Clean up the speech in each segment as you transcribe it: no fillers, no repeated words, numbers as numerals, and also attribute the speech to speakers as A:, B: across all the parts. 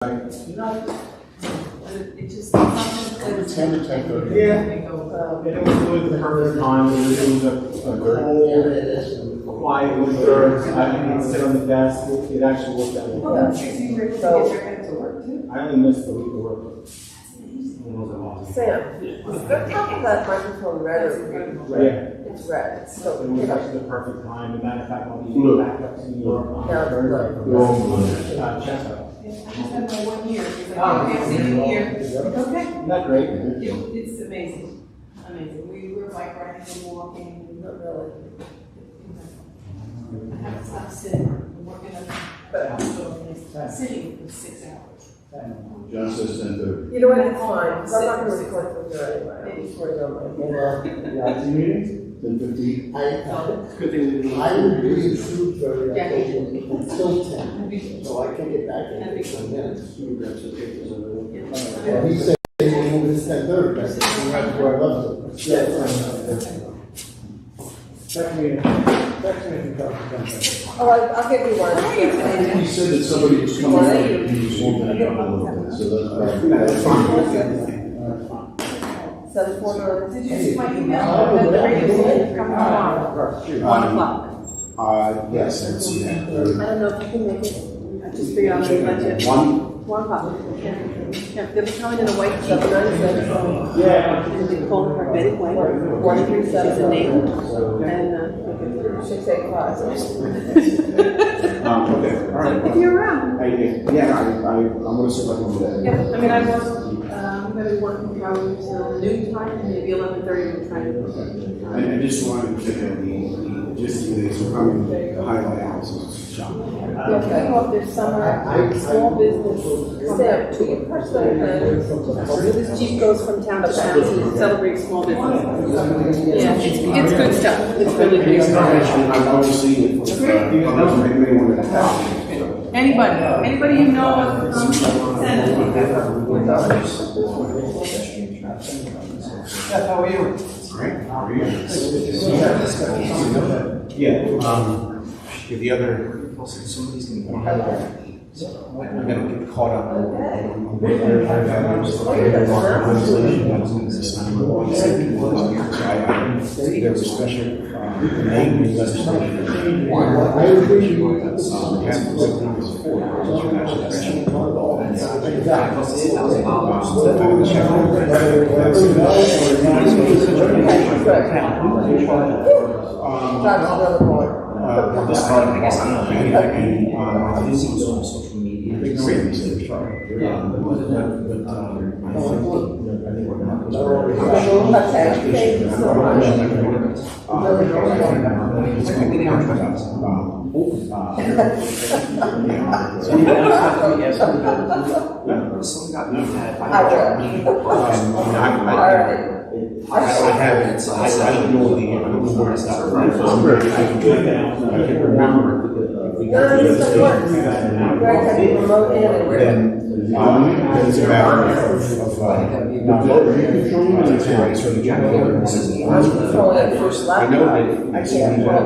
A: It just, something
B: It's 10 to 10:30.
C: Yeah.
A: They go,
C: It was really the perfect time. It was a quiet winter. I didn't sit on the desk. It actually worked out.
A: oh, that's easy, you're able to get your head to work too.
C: I only missed the week of work.
D: Sam, the top of that microphone red or green?
C: Yeah.
D: It's red, it's
C: It
D: so,
C: was actually the perfect time. As a matter of fact, I'll be back up to New York on
D: Now it's
C: Thursday. Chestnut.
A: I just had my 1 year, it's like, okay, I've seen you here, okay.
C: Isn't that great?
A: It's amazing, amazing. We were bike riding and walking,
D: not really.
A: I have to stop sitting, I'm working on the hospital, and sitting for 6 hours.
B: John says 10:30.
D: You know what, it's fine, because I'm not gonna record from here anyway, I'm recording on my phone.
B: 10:15.
C: Good thing we didn't.
E: I would be in food very
A: Yeah.
E: until 10, so I can get back in 10 minutes. He said, it's 10:30, that's where I love it.
C: Text me if you come.
D: Oh, I'll give you one.
B: He said that somebody was coming in, he was warming it up a little bit, so that's fine.
D: 749.
A: Did you see my email? That the radio station coming tomorrow, 1 o'clock.
B: Yes, I see that.
D: I don't know if you can make it.
A: I just figured I'll make my tip. 1 o'clock. Yeah, they'll be coming in a white truck.
D: 797.
C: Yeah.
A: And they call her Betty White.
D: 137.
A: She's a name. And,
D: 685.
B: Okay, all right.
A: if you're around.
B: I'm gonna see if I can do that.
A: Yeah, I mean, I work, I'm gonna be working probably till noon time, maybe 11:30 we're trying to.
B: I just wanted to get the just the days are coming to highlight houses.
A: Yeah, kick off this summer, small business.
D: Sam, will you press the
A: This Jeep goes from town to town to celebrate small business. Yeah, it's good stuff, it's really good stuff.
B: I've always seen it. Anyone that has.
A: Anybody you know, send it.
C: Jeff, how are you?
B: Great, how are you?
F: Yeah, the other, somebody's gonna I'm gonna get caught up on what their values are. There was a special name legislation. This part, I guess I'm not ready. I can see it on social media. Yeah, but I think we're not.
D: Okay, thank you so much.
F: I haven't, I don't know the words that are right. I can remember.
D: No, this still works. You guys have to remote in and we're.
B: Then it's a matter of so the general.
D: I'm controlling it first
B: I know
D: laptop.
B: that
D: I can't control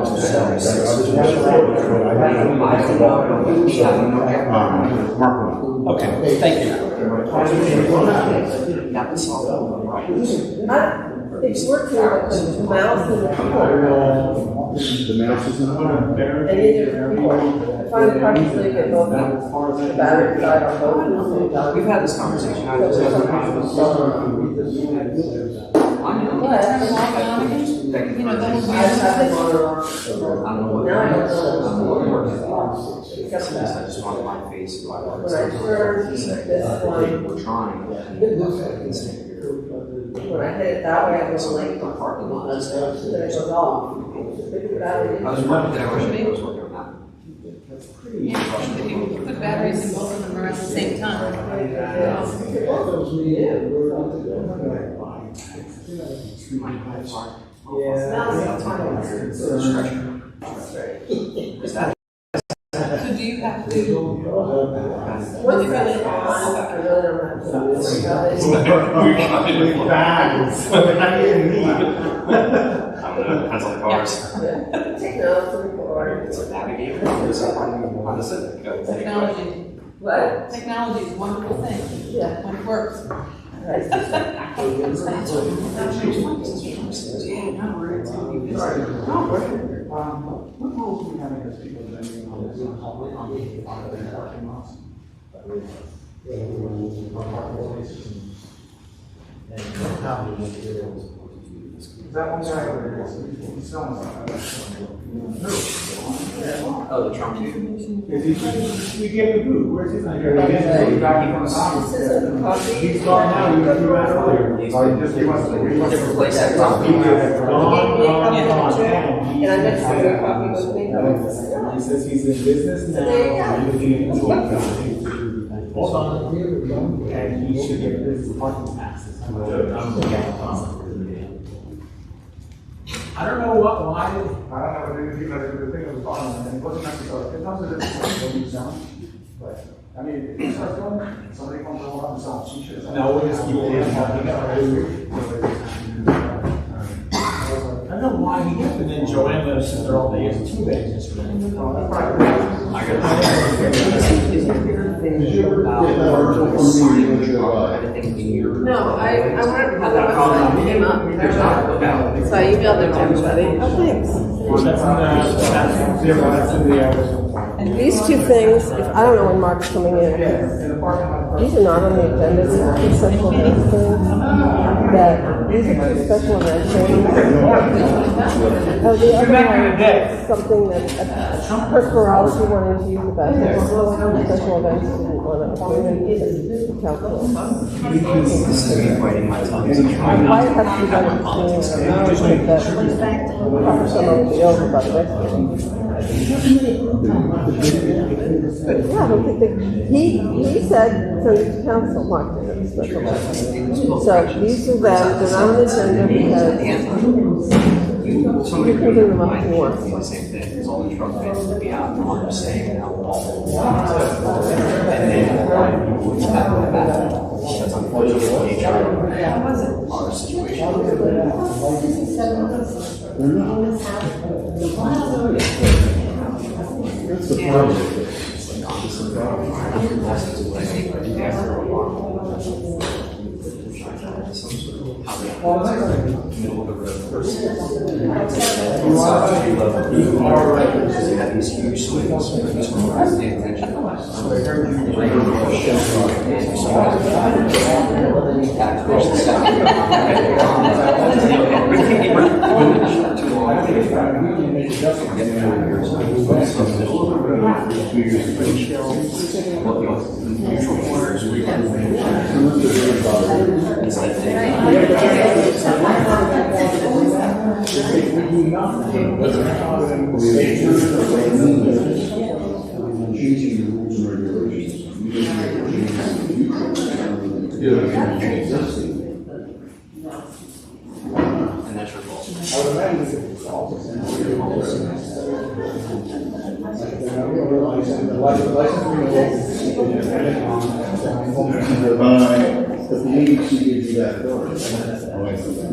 B: Mark.
F: Okay, thank you.
D: It's working with the mouse and the keyboard.
B: The mouse is not.
D: And either keyboard. I find it hard to sleep at both the battery side on both.
F: We've had this conversation. I was
A: You know, that was
D: I have it on. Now I don't know.
F: Because I just wanted my face.
D: When I turn this one,
F: We're trying.
D: when I hit it that way, I go like, then it goes off. The battery.
F: I was wondering that I was working on that.
A: yeah, if you put batteries in both of them around the same time. So do you have to?
D: What's that? I really don't have to.
F: Depends on the cars.
D: Take notes and record.
F: It's a navigator. How does it go?
A: Technology.
D: What?
A: Technology is a wonderful thing
D: Yeah.
A: when it works.
C: What rules do we have against people vending on the parking lots? Is that one guy over there, he's selling something?
F: Oh, the Trump dude.
C: We gave him food, where's his? He's back in the office. He's gone now, you were out earlier. Or just, he wants to.
F: Different place that coffee.
C: Gone.
D: And I meant to go coffee with me.
C: He says he's in business now.
D: There you go.
C: Looking into hold on. And he should get his parking passes. I don't know why. I don't know, maybe the thing was on, and it wasn't necessarily, it comes with a new zone. But, I mean, if you start doing it, somebody comes along and sells t-shirts. No, we're just keeping it. I don't know why he did, and then Joanne lives there all day, it's 2 days.
A: No, I wanted to put that website, it came up. So I emailed it to everybody. Oh, thanks.
D: These two things, I don't know when Mark's coming in. These are not on the agenda, these are special events things. That, these are two special event things. Oh, the other one is something that Kirk Ferralski wanted to use the basketball court, special events, didn't want to approve it to council. Why it has to be done at the same, the proper summer will be over by the next year. Yeah, I don't think that, he said, send it to council, Mark, did it, special events. So these are them, they're not on the agenda because you can bring them up if you want.
F: Same thing, because all the Trump fans will be out, and all saying, and then people would have that. That's unfortunately the nature of our
B: That's the problem.
F: Middle of the road person. You are right, because they have these huge swings, but these ones pay attention. Neutral corners, we can.
B: Changing the rules and regulations.
F: And that's your fault.
B: But the agency gives you that authority.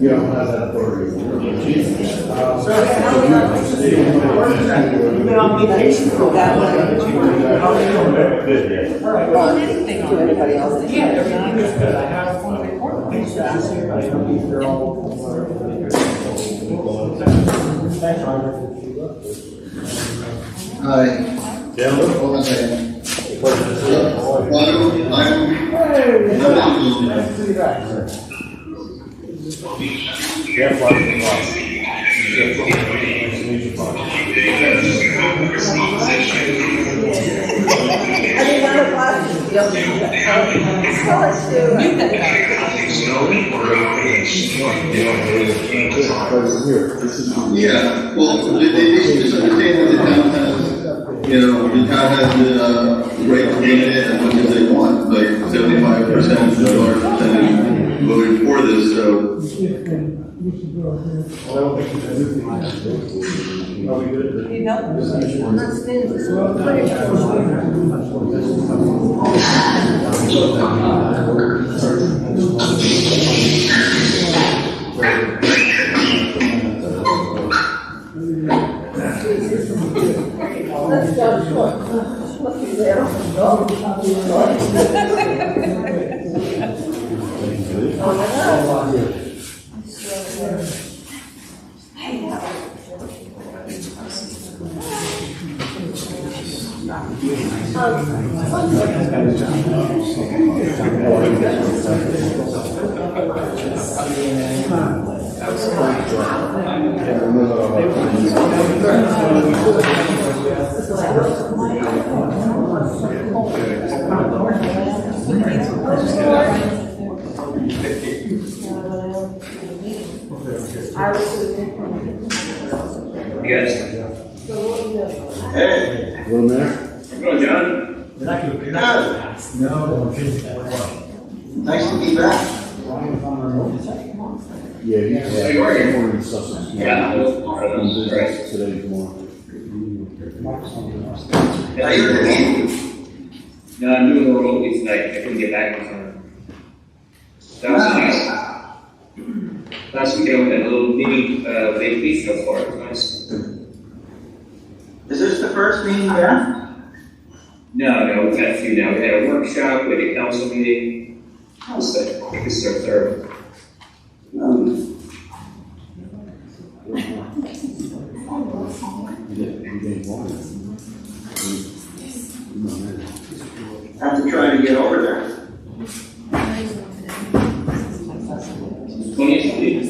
B: You don't have that authority.
C: You've been on vacation for a while.
D: Well, anything to anybody else.
C: Yeah, everything is good. I have one report. Thanks for asking. I don't think they're all. Thanks, Roger.
G: Hi.
B: Yeah.
G: Hold on a second.
C: Nice to see you back.
G: Yeah, well, they just understand that the town has, the town has the right to limit it as much as they want, like 75% of our percentage voted for this, so.
D: Let's go.
G: Yes. Hey.
B: Little man?
G: Come on, John. Nice to be back.
B: Yeah, he's.
G: How you working?
B: Born in Sussex.
G: Yeah.
B: On business
G: Right.
B: today, tomorrow.
G: Yeah, you're the man. No, I'm doing the remotely tonight. I couldn't get back in time. That was nice. Last weekend we had a little mini vacation so far. It was nice.
H: Is this the first meeting you have?
G: No, we've had a few now. We had a workshop, we had a council meeting. I was like, I think this is our third.
H: I have to try to get over there.
G: 20th, please.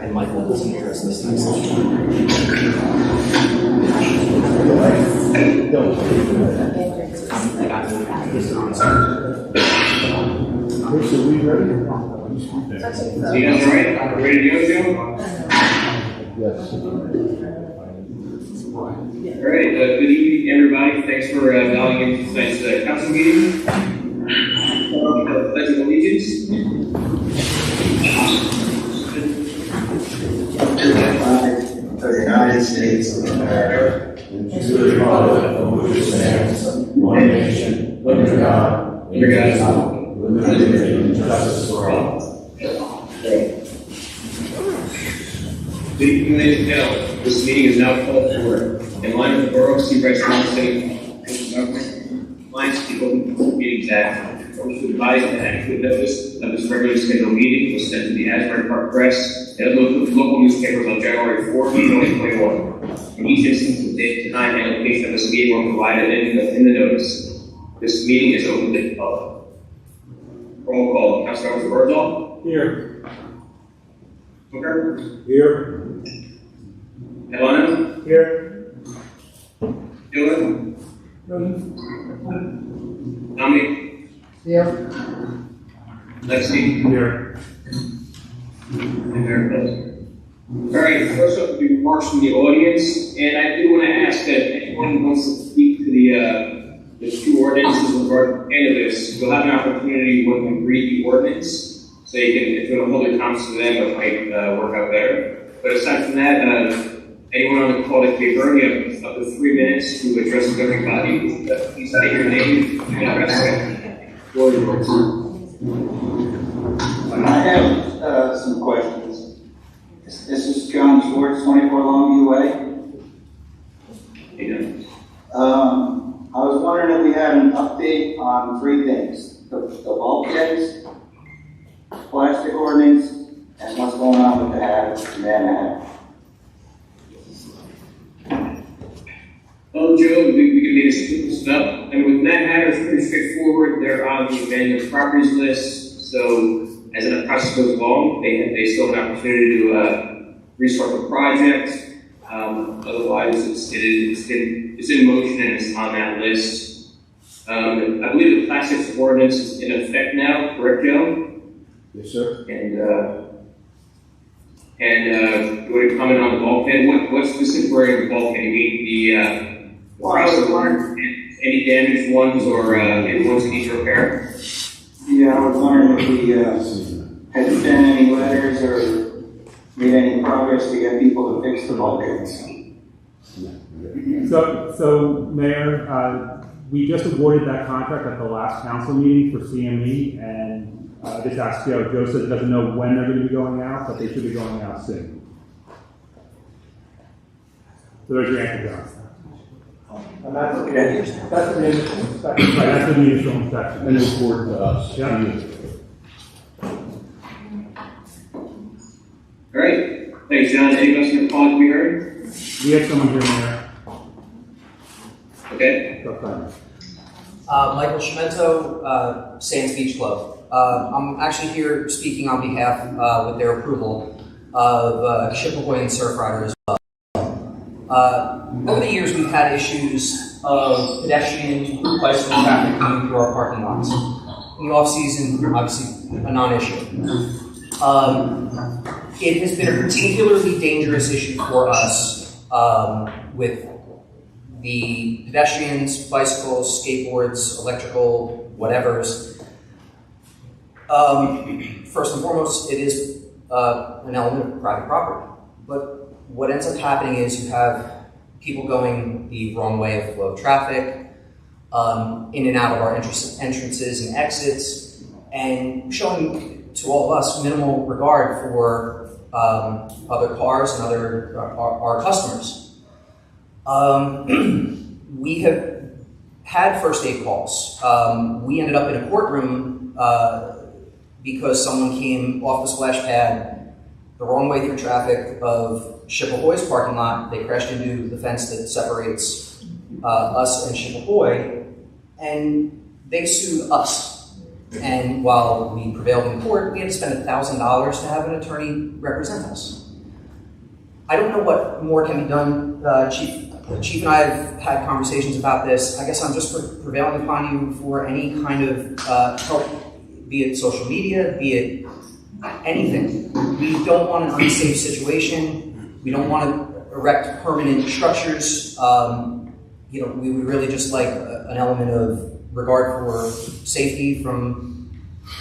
F: And Michael doesn't address this next
B: Chris, are we ready?
G: So you guys all right? Ready to go, Joe?
B: Yes.
G: All right, good evening, everybody. Thanks for dialing into tonight's council meeting. Pledge of Allegiance.
H: To the United States of America, and to the republic for which it stands, one nation, under God, indivisible, with liberty and justice for all.
G: Good evening, ladies and gentlemen. This meeting is now called to order. In line with the Borough of Seabright City Compliance with the Open Meetings Act, I wish to advise that adequate notice of this regularly scheduled meeting was sent to the Asbury Park Press and local newspapers on January 4, 2021. In each instance, the date, time, and location of this meeting were provided in the notice. This meeting is open to the public. Roll call. Councilmember Birdsall.
C: Here.
G: Booker.
C: Here.
G: Helena.
C: Here.
G: Dylan. Dominic.
D: Here.
G: Lexi.
C: Here.
G: And Mayor Phillips. All right, first up will be remarks from the audience, and I do want to ask that anyone who wants to speak to the two ordinances regarding cannabis, you'll have an opportunity when we read the ordinance, so you can, if you want to hold your comments to them, it might work out better. But aside from that, anyone on the call that can be heard, you have up to 3 minutes to address the governing body. Please state your name and address it. Floor is yours.
H: I have some questions. This is John Schwartz, 24 Longview Way.
G: Yeah.
H: I was wondering if we had an update on 3 things. The bulkheads, plastic ordinance, and what's going on with the habits and Manhattan.
G: Well, Joe, we can make this up. And with Mad Hatter, it's pretty straightforward. They're on the abandoned properties list. So as the process goes along, they still have an opportunity to restart the project.
I: Otherwise, it's in motion and it's on that list. I believe the plastics ordinance is in effect now, correct, Joe?
B: Yes, sir.
I: And you want to comment on the bulkhead? What specifically in the bulkhead? You mean any damaged ones or any ones that need repair?
H: Yeah, I was wondering if we had sent any letters or made any progress to get people to fix the bulkheads.
J: So Mayor, we just awarded that contract at the last council meeting for CME, and I just asked Joe. Joe says he doesn't know when they're going to be going out, but they should be going out soon. So there's your answer, John.
E: And that's the initial inspection.
J: Right, that's the initial inspection.
B: And it's forward to us.
J: Yeah.
I: All right. Thanks, John. Any else in the call to be heard?
J: We have someone here, Mayor.
I: Okay.
J: Go ahead.
K: Michael Schmento, Sands Beach Club. I'm actually here speaking on behalf with their approval of Chippewa and Surf Rider as well. Over the years, we've had issues of pedestrian bicycle traffic coming through our parking lots. In the off-season, obviously, a non-issue. It has been a particularly dangerous issue for us with the pedestrians, bicycles, skateboards, electrical, whatevers. First and foremost, it is an element of private property. But what ends up happening is you have people going the wrong way of flow of traffic, in and out of our entrances and exits, and showing to all of us minimal regard for other cars and other our customers. We have had first aid calls. We ended up in a courtroom because someone came off the splash pad the wrong way through traffic of Ship Ahoy's parking lot. They crashed into the fence that separates us and Ship Ahoy, and they sued us. And while we prevailed in court, we had to spend $1,000 to have an attorney represent us. I don't know what more can be done. Chief and I have had conversations about this. I guess I'm just prevailing upon you for any kind of help, be it social media, be it anything. We don't want an unsafe situation. We don't want to erect permanent structures. We would really just like an element of regard for safety from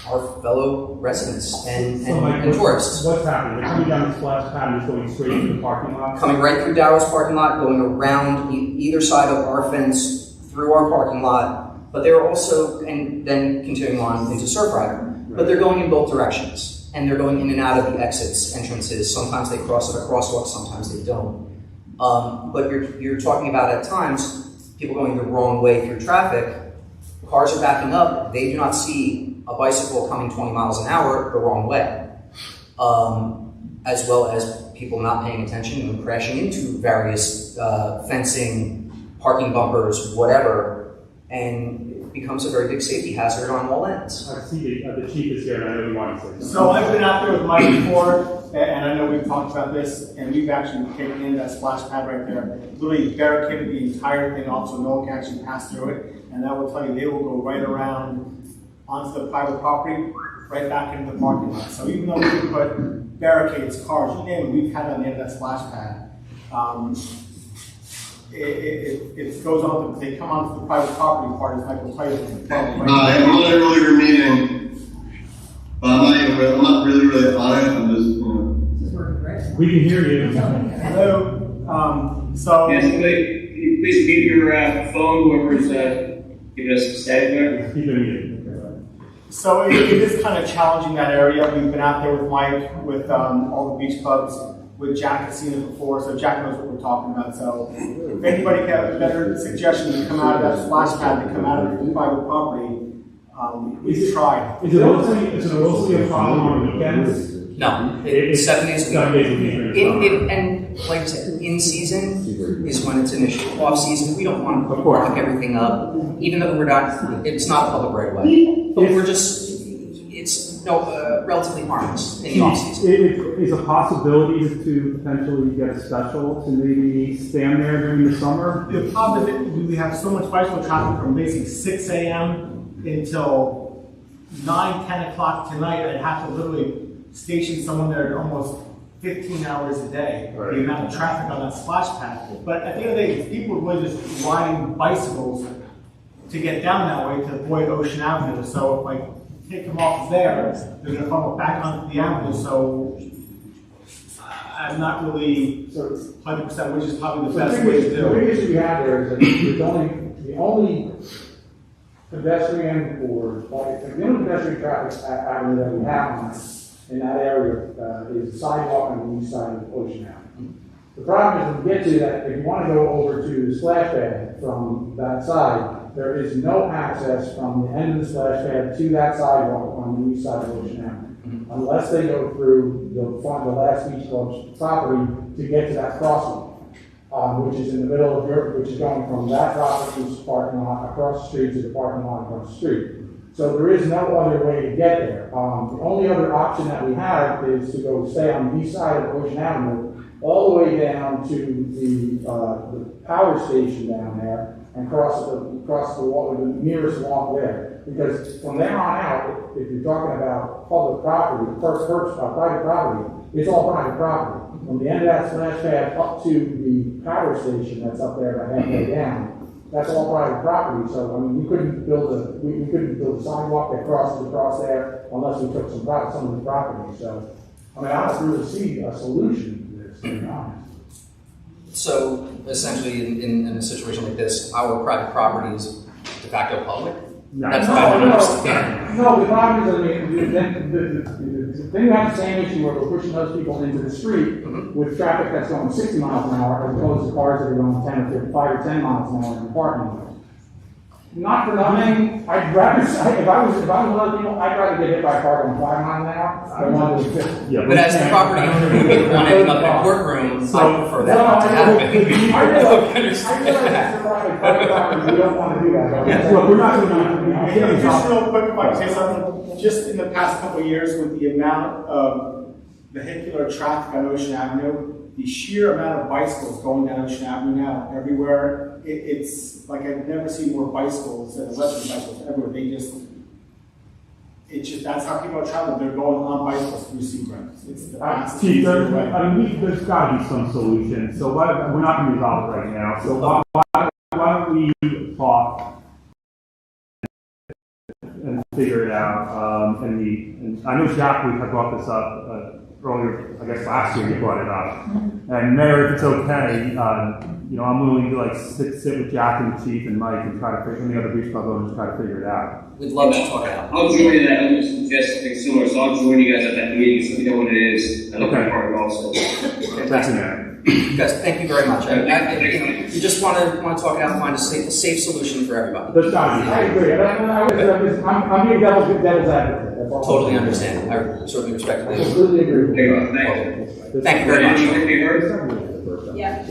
K: our fellow residents and tourists.
J: What's happening? They're coming down the splash pad and just going straight into the parking lot?
K: Coming right through Dow's parking lot, going around either side of our fence, through our parking lot, but they're also, and then continuing on into Surf Rider. Right. But they're going in both directions, and they're going in and out of the exits, entrances. Sometimes they cross at a crosswalk, sometimes they don't. But you're talking about at times people going the wrong way through traffic. Cars are backing up. They do not see a bicycle coming 20 miles an hour the wrong way, as well as people not paying attention and crashing into various fencing, parking bumpers, whatever, and it becomes a very big safety hazard on all ends.
J: I see the chief is here, and I know you want to say something.
C: So I've been out there with Mike before, and I know we've talked about this, and we've actually taken in that splash pad right there, literally barricaded the entire thing off so no one can actually pass through it. And that will tell you they will go right around onto the private property, right back into the parking lot. So even though we can put barricades, cars, you name it, we've had on the end of that splash pad. It goes on, they come onto the private property part, as Mike will tell you.
G: I'm on an earlier meeting. I'm not really on it. I'm just,
J: We can hear you.
C: Hello. So.
I: Yes, please give your phone, whoever's giving us a static there.
J: Keep it muted.
C: So it is kind of challenging that area. We've been out there with Mike, with all the beach clubs, with Jack has seen it before, so Jack knows what we're talking about. So if anybody has a better suggestion to come out of that splash pad, to come out of the private property, we've tried.
J: Is it mostly a problem on weekends?
K: No, it's 7 days a week. And like I said, in season is when it's an issue. Off season, we don't want to block everything up, even though it's not a public right of way. But we're just, it's no relatively harmless in the off-season.
J: It is a possibility to potentially get a special to maybe stand there during the summer.
C: The problem is that we have so much bicycle traffic from basically 6 a.m. until 9, 10 o'clock tonight. I'd have to literally station someone there almost 15 hours a day.
J: Right.
C: The amount of traffic on that splash pad. But at the end of the day, if people were just riding bicycles to get down that way to avoid Ocean Avenue. So if I take them off there, they're going to funnel back onto the avenue. So I'm not really 100%, which is probably the best way to do
L: The
C: it.
L: biggest issue we have there is that the only pedestrian traffic avenue that we have in that area is the sidewalk on the east side of Ocean Avenue. The problem is when you get to that, if you want to go over to the splash pad from that side, there is no access from the end of the splash pad to that sidewalk on the east side of Ocean Avenue, unless they go through the last beach club's property to get to that crossing, which is in the middle of which is going from that property's parking lot across the street to the parking lot across the street. So there is no other way to get there. The only other option that we have is to go stay on the east side of Ocean Avenue, all the way down to the power station down there, and cross the walk, the nearest walk there. Because from there on out, if you're talking about public property, private property, it's all private property. From the end of that splash pad up to the power station that's up there about halfway down, that's all private property. So I mean, we couldn't build a sidewalk that crosses across there unless we took some of the property. So I mean, I don't really see a solution to this, to be honest.
K: So essentially, in a situation like this, our private property is de facto public? That's what I don't understand.
L: No, the problem is, I mean, then you have the same issue where we're pushing those people into the street with traffic that's going 60 miles an hour as opposed to cars that are going 10 or 5 or 10 miles an hour in the parking lot. Not for nothing, I'd rather, if I was one of the people, I'd rather get hit by a car going 5 miles an hour than one with 50.
J: Yeah,
K: But as the property owner who want to end up in a courtroom, I prefer that not to happen.
L: I realize it's private property, we don't want to do that.
J: Look, we're not going to
C: Just real quick, if I can say something, just in the past couple of years with the amount of vehicular traffic on Ocean Avenue, the sheer amount of bicycles going down Ocean Avenue now everywhere, it's like I've never seen more bicycles than electric bicycles everywhere. It's just, that's how people are traveling. They're going on bicycles through Seagrams. It's the fastest.
J: Chief,
C: easiest way.
J: there's got to be some solution. So we're not going to resolve it right now. So why don't we talk and figure it out? And I know Jack, we had brought this up earlier, I guess last year you brought it up. And Mayor, if it's okay, I'm willing to sit with Jack and the chief and Mike and try to figure, and the other beach club owners, try to figure it out.
K: We'd love to talk it out.
I: I'll join you. I would suggest something similar, so I'll join you guys at that meeting, so we know what it is. I'd like to be part of it also.
J: That's an error.
K: Guys, thank you very much. You just want to talk it out and find a safe solution for everybody.
J: There's got to be.
L: I agree. I'm being devil's advocate. That's all.
K: Totally understand. I certainly respect
L: I
K: that.
L: completely agree.
K: Thank you very much.
M: Yeah.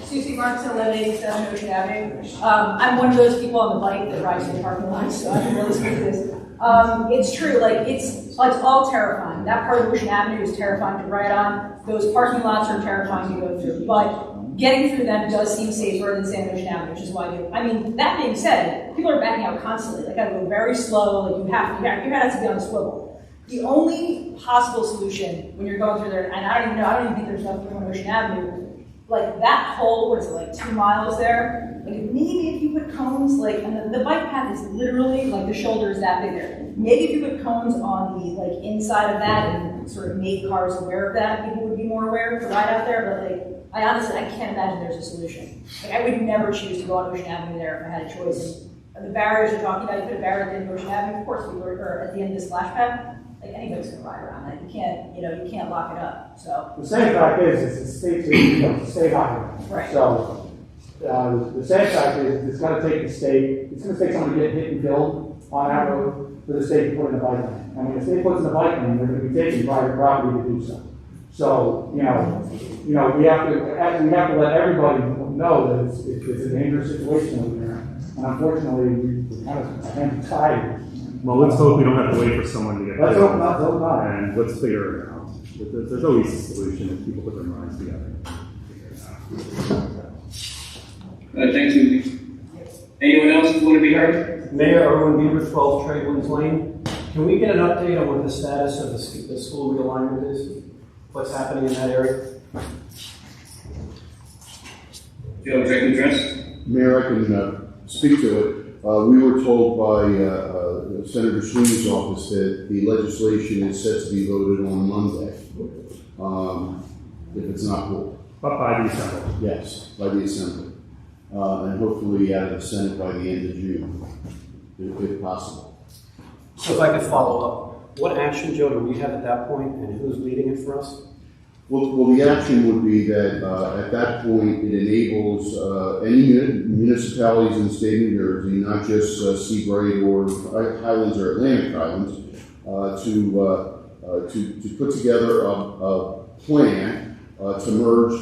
M: Susie Marks, 1187 Ocean Avenue. I'm one of those people on the bike that rides in the parking lot, so I can really speak to this. It's true, it's all terrifying. That part of Ocean Avenue is terrifying to ride on. Those parking lots are terrifying to go through. But getting through them does seem safer than San Ocean Avenue, which is why I do. I mean, that being said, people are backing out constantly. I go very slow, your head has to be on a swivel. The only possible solution when you're going through there, and I don't even think there's enough room on Ocean Avenue, that whole, 2 miles there, maybe if you put cones, and the bike path is literally, the shoulder is that big there. Maybe if you put cones on the, inside of that and sort of make cars aware of that, people would be more aware to ride out there, but, I honestly can't imagine there's a solution. I would never choose to go on Ocean Avenue there if I had a choice. And the barriers you're talking about, you put a barrier at the end of Ocean Avenue, of course, or at the end of the splash pad, anybody's gonna ride around that. You can't lock it up, so.
L: The sad fact is, it's a state highway.
M: Right.
L: So, the sad fact is, it's gonna take the state, it's gonna take someone to get hit and killed on that road for the state to put in the bike lane. I mean, if the state puts in the bike lane, they're gonna be taking private property to do so. So, we have to let everybody know that it's a dangerous situation over there. And unfortunately, we're kind of tied
J: Well, let's hope we don't have to wait for someone to get
L: Let's
J: killed.
L: hope not, let's hope not.
J: And let's figure it out. There's always a solution if people put their minds together.
I: Thanks, Susie. Anyone else want to be heard?
N: Mayor Erwin Bieber, 12 Tradelands Lane. Can we get an update on what the status of the school realignment is? What's happening in that area?
I: Do you have a address?
B: Mayor, I can speak to it. We were told by Senator Sweeney's office that the legislation is set to be voted on Monday, if it's not pulled.
J: But by the Assembly.
B: Yes, by the Assembly. And hopefully out of the Senate by the end of June, if possible.
N: So if I could follow up, what action, Joe, do we have at that point, and who's leading it for us?
B: Well, the action would be that at that point, it enables any municipalities in the state of New Jersey, not just Seabright or Highlands or Atlantic Highlands, to put together a plan to merge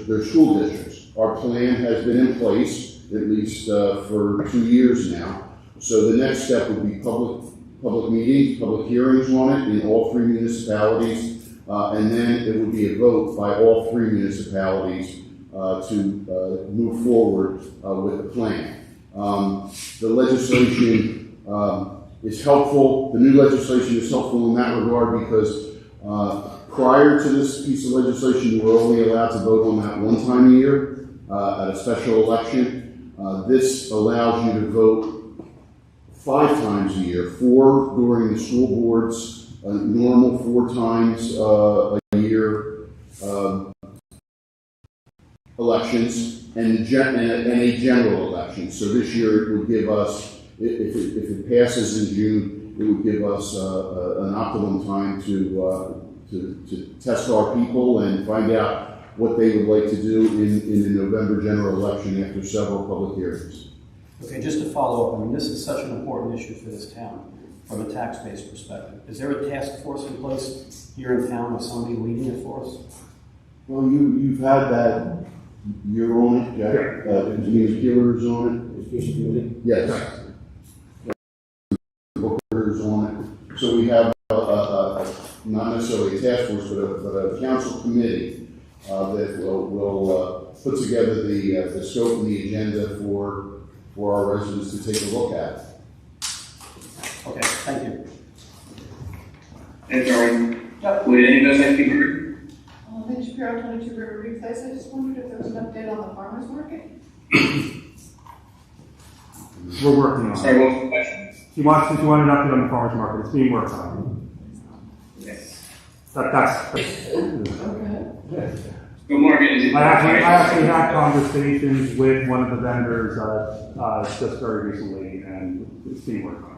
B: their school districts. Our plan has been in place at least for 2 years now. So the next step would be public meetings, public hearings on it in all 3 municipalities. And then it would be a vote by all 3 municipalities to move forward with the plan. The legislation is helpful. The new legislation is helpful in that regard because prior to this piece of legislation, you were only allowed to vote on that 1 time a year at a special election. This allows you to vote 5 times a year, 4 during the school board's normal 4 times a year elections and a general election. So this year it would give us, if it passes in June, it would give us an optimum time to test our people and find out what they would like to do in the November general election after several public hearings.
N: Okay, just to follow up, I mean, this is such an important issue for this town from a tax-based perspective. Is there a task force in place here in town with somebody leading it for us?
B: Well, you've had that, you're on it, Jack. Engineer Killer's on it.
N: Education committee?
B: Yes. Booker's on it. So we have not necessarily a task force, but a council committee that will put together the scope and the agenda for our residents to take a look at.
N: Okay, thank you.
I: Thanks, Arlen. Would any of us like to be heard?
O: Lynn Shapiro, 22 River Place. I just wondered if there was an update on the farmer's market?
J: We're working on it.
I: Sorry, what was the question?
J: She wanted an update on the farmer's market. It's being worked on.
I: Yes.
J: That's
I: Good morning.
J: I actually had conversations with one of the vendors just very recently, and it's being worked on.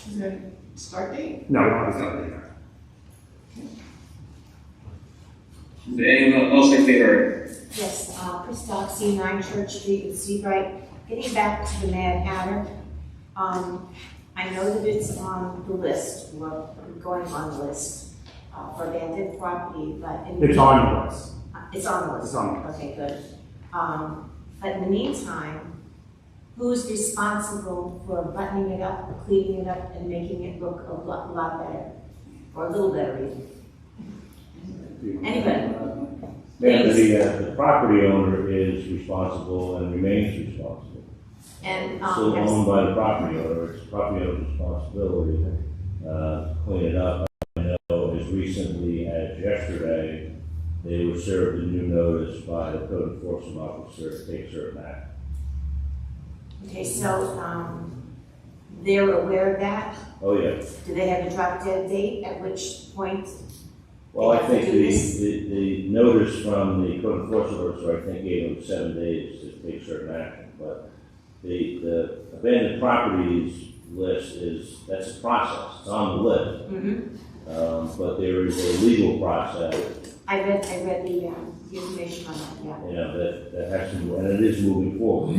O: Is there a start date?
J: No, we don't have a start date yet.
I: Would anyone else like to be heard?
P: Yes, Chris Doxey, 9 Church Street in Seabright. Getting back to the Mad Hatter, I know that it's on the list, or going on the list for abandoned property, but in the
J: It's on the list.
P: It's on the list.
J: It's on the list.
P: Okay, good. But in the meantime, who's responsible for buttoning it up, cleaning it up, and making it look a lot better, or a little better even? Anybody?
Q: The property owner is responsible and remains responsible.
P: And
Q: Still owned by the property owner. It's the property owner's responsibility to clean it up. I know as recently as yesterday, they were served a new notice by the code enforcement officer to take certain action.
P: Okay, so they're aware of that?
Q: Oh, yeah.
P: Do they have a drop dead date at which point?
Q: Well, I think the notice from the code enforcement officer, I think, gave them 7 days to take certain action. But the abandoned properties list that's a process. It's on the list.
P: Mm-hmm.
Q: But there is a legal process.
P: I read the information on that, yeah.
Q: That has to, and it is moving forward.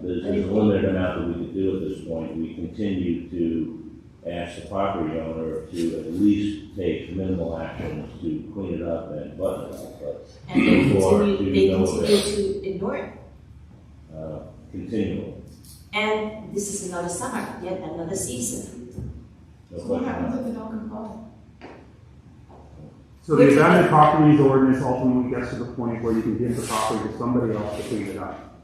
Q: There's a limited amount that we can do at this point. We continue to ask the property owner to at least take minimal actions to clean it up and button it up. But
P: and they continue
Q: no
P: to ignore it.
Q: Continually.
P: And this is another summer, yet another season.
Q: No
O: What
Q: question.
O: happens if they don't comply?
J: So the abandoned properties ordinance ultimately gets to the point where you can give the property to somebody else to clean it up.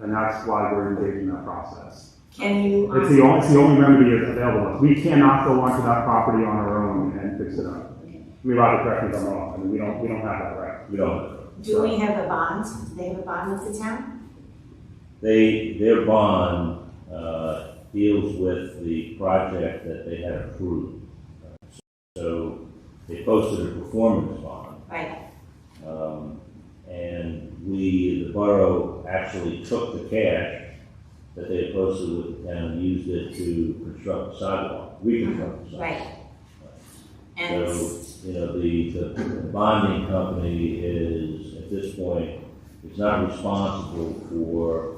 J: And that's why we're engaging that process.
P: Can you?
J: It's the only remedy available. We cannot go onto that property on our own and fix it up. We have to correct me if I'm wrong. I mean, we don't have that right.
Q: We don't.
P: Do we have a bond? Do they have a bond with the town?
Q: Their bond deals with the project that they had approved. So they posted a performance bond.
P: Right.
Q: And the borough actually took the cash that they had posted with the town and used it to construct the sidewalk, reconstruct the sidewalk.
P: Right. And
Q: So, the bonding company is, at this point, is not responsible for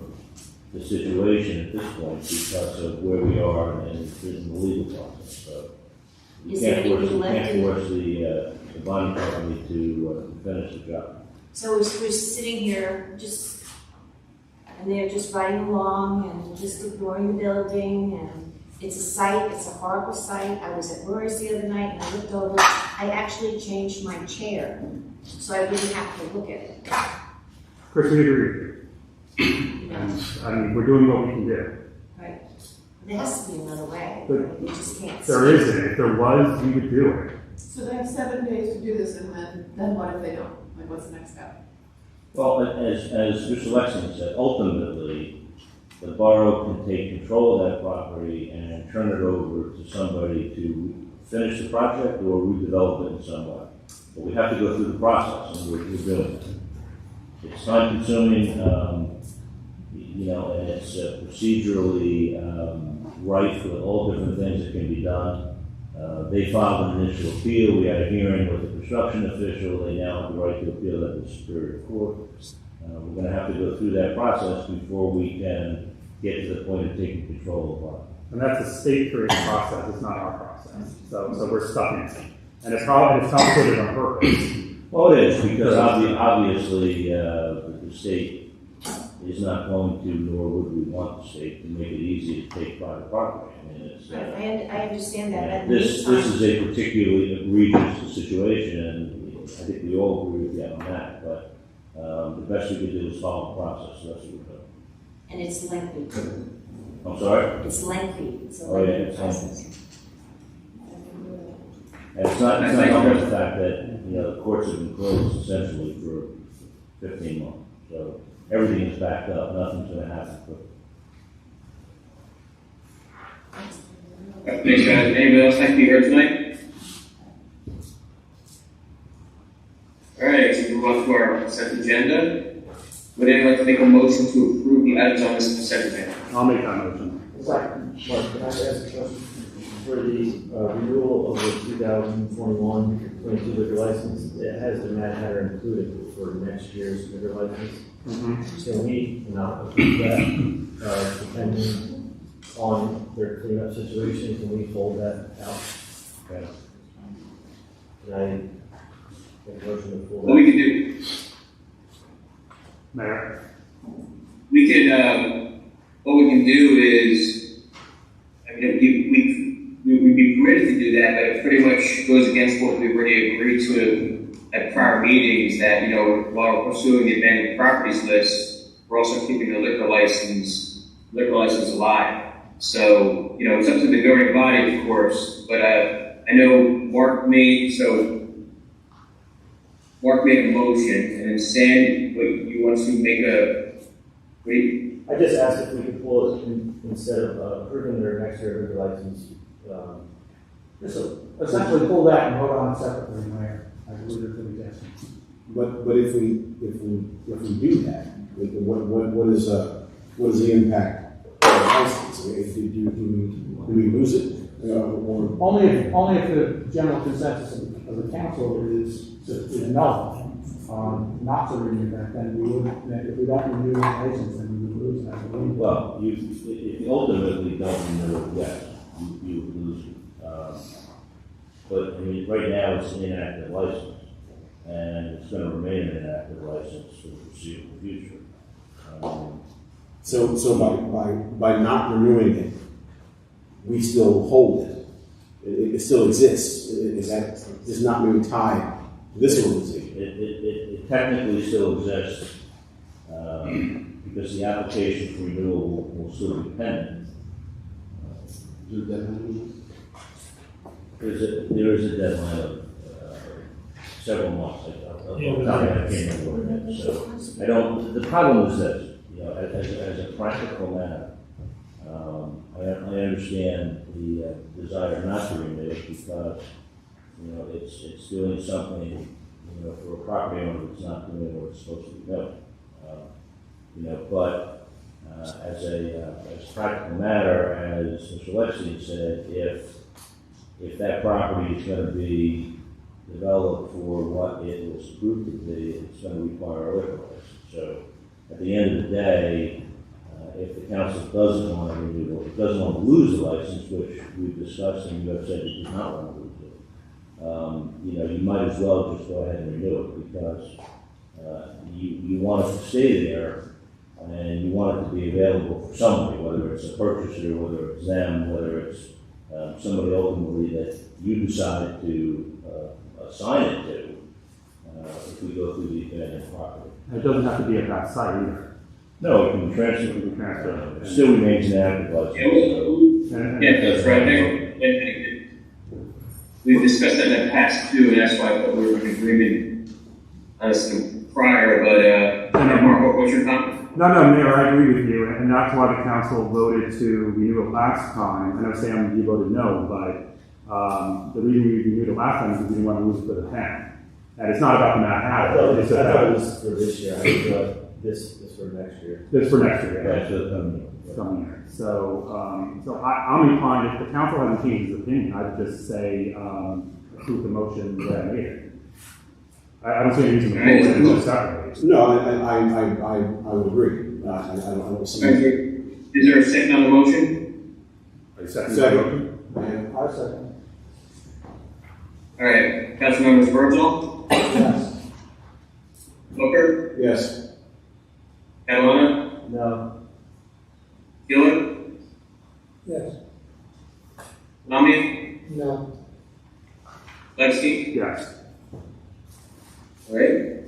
Q: the situation at this point because of where we are in the legal process. So you
P: Is there
Q: can't
P: anything left in-
Q: force the bonding company to finish the job.
P: so we're sitting here and they're just riding along and just ignoring the building, and it's a horrible sight. I was at Rory's the other night and I looked over. I actually changed my chair so I wouldn't have to look at it.
J: Chris, we agree with you. And, I mean, we're doing what we can do.
P: Right. There has to be another way.
J: But
P: You just can't.
J: there isn't. If there was, we would do it.
O: So they have 7 days to do this, and then what if they don't? Like, what's the next step?
Q: Well, as Mr. Lexington said, ultimately, the borough can take control of that property and turn it over to somebody to finish the project or redevelop it in some way. But we have to go through the process, and we're doing it. It's time consuming, and it's procedurally rife with all different things that can be done. They filed an initial appeal. We had a hearing with the construction official. They now have the right to appeal at the Superior Court. We're going to have to go through that process before we can get to the point of taking control of the property.
J: And that's a state-created process. It's not our process. So we're stuck in it. And it's complicated on purpose.
Q: Well, it is, because obviously the state is not going to, nor would we want the state to make it easy to take private property. I mean, it's,
P: I understand that. That
Q: this is a particularly egregious situation, and I think we all agree with you on that. But the best we could do is follow the process. So that's what we're doing.
P: And it's lengthy.
Q: I'm sorry?
P: It's lengthy. It's a
Q: Oh, yeah,
P: lengthy
Q: it's
P: process.
Q: lengthy. And it's not only the fact that, the courts have been closed essentially for 15 months. So everything is backed up. Nothing's going to happen quickly.
I: Thanks, guys. Anybody else like to be heard tonight? All right, so move on to our consent agenda. Would anyone like to make a motion to approve the items on this consent agenda?
J: I'll make that motion.
E: Mark, can I ask a question? For the renewal of the 2021-22 liquor license, it has the Mad Hatter included for next year's liquor license. Can we not approve that, depending on their cleanup situation? Can we hold that out?
Q: Okay.
E: Can I make a motion to pull that?
I: What we can do,
J: Mayor?
I: we can, what we can do is, I mean, we'd be permitted to do that, but it pretty much goes against what we've already agreed to at prior meetings, that, while we're pursuing the abandoned properties list, we're also keeping the liquor license alive. So, it's up to the governing body, of course, but I know Mark made a motion, and then Sandy, you want to make
E: I just asked if we could pull it instead of approving their next year liquor license.
L: Just essentially pull that and vote on it separately, Mayor. I believe it's an exception.
R: But if we do that, what is the impact of the license? If do we lose it? Or
L: Only if the general consensus of the council is no, not to renew that, then we would, if we don't renew the license, then we would lose that. I believe.
Q: Well, if you ultimately don't renew it, yes, you would lose it. But I mean, right now it's an inactive license, and it's going to remain an inactive license for the foreseeable future.
R: So by not renewing it, we still hold it. It still exists. Is that is not really tied to this organization?
Q: It technically still exists, because the application for renewal will still be pending. There is a deadline of several months. I can't remember what it is. So I don't. The problem is this. You know, as a practical matter, I understand the desire not to renew it because you know it's doing something, you know, for a property owner that's not doing what it's supposed to be doing. You know, but as a practical matter, as Mr. Lexi said, if that property is going to be developed for what it was approved to be, it's going to require a liquor license. So at the end of the day, if the council doesn't want to renew it, doesn't want to lose the license, which we've discussed and you have said you do not want to lose it, you know, you might as well just go ahead and renew it because you want it to stay there and you want it to be available for somebody, whether it's a purchaser, whether it's them, whether it's somebody ultimately that you decide to assign it to if we go through the abandoned property.
J: It doesn't have to be at that site either.
Q: No, it can be transferred. It still remains an active license.
I: Yeah, that's right. And we've discussed that in the past too, and that's why I thought we were in agreement on this prior. But Mark, what's your comment?
J: No, Mayor, I agree with you, and that's why the council voted to renew it last time. I know Sam, you voted no, but the reason we renewed it last time is because we didn't want to lose it for the town. And it's not about the Mad Hatter.
E: I thought it was for this year. I thought this is for next year.
J: This for next year,
Q: Right,
J: yeah.
Q: so
J: Coming year. So I'm inclined, if the council hasn't changed its opinion, I would just say approve the motion that I made. I don't see any reason to vote separately.
R: No, I would agree. I don't see.
I: Is there a second on the motion?
J: Are you second?
R: Second.
L: I second.
I: All right, Councilmembers Birdsall,
L: Yes.
I: Booker,
R: Yes.
I: Catalana,
E: No.
I: Giller,
L: Yes.
I: Lamia,
L: No.
I: Lexi.
J: Yes.
I: All right.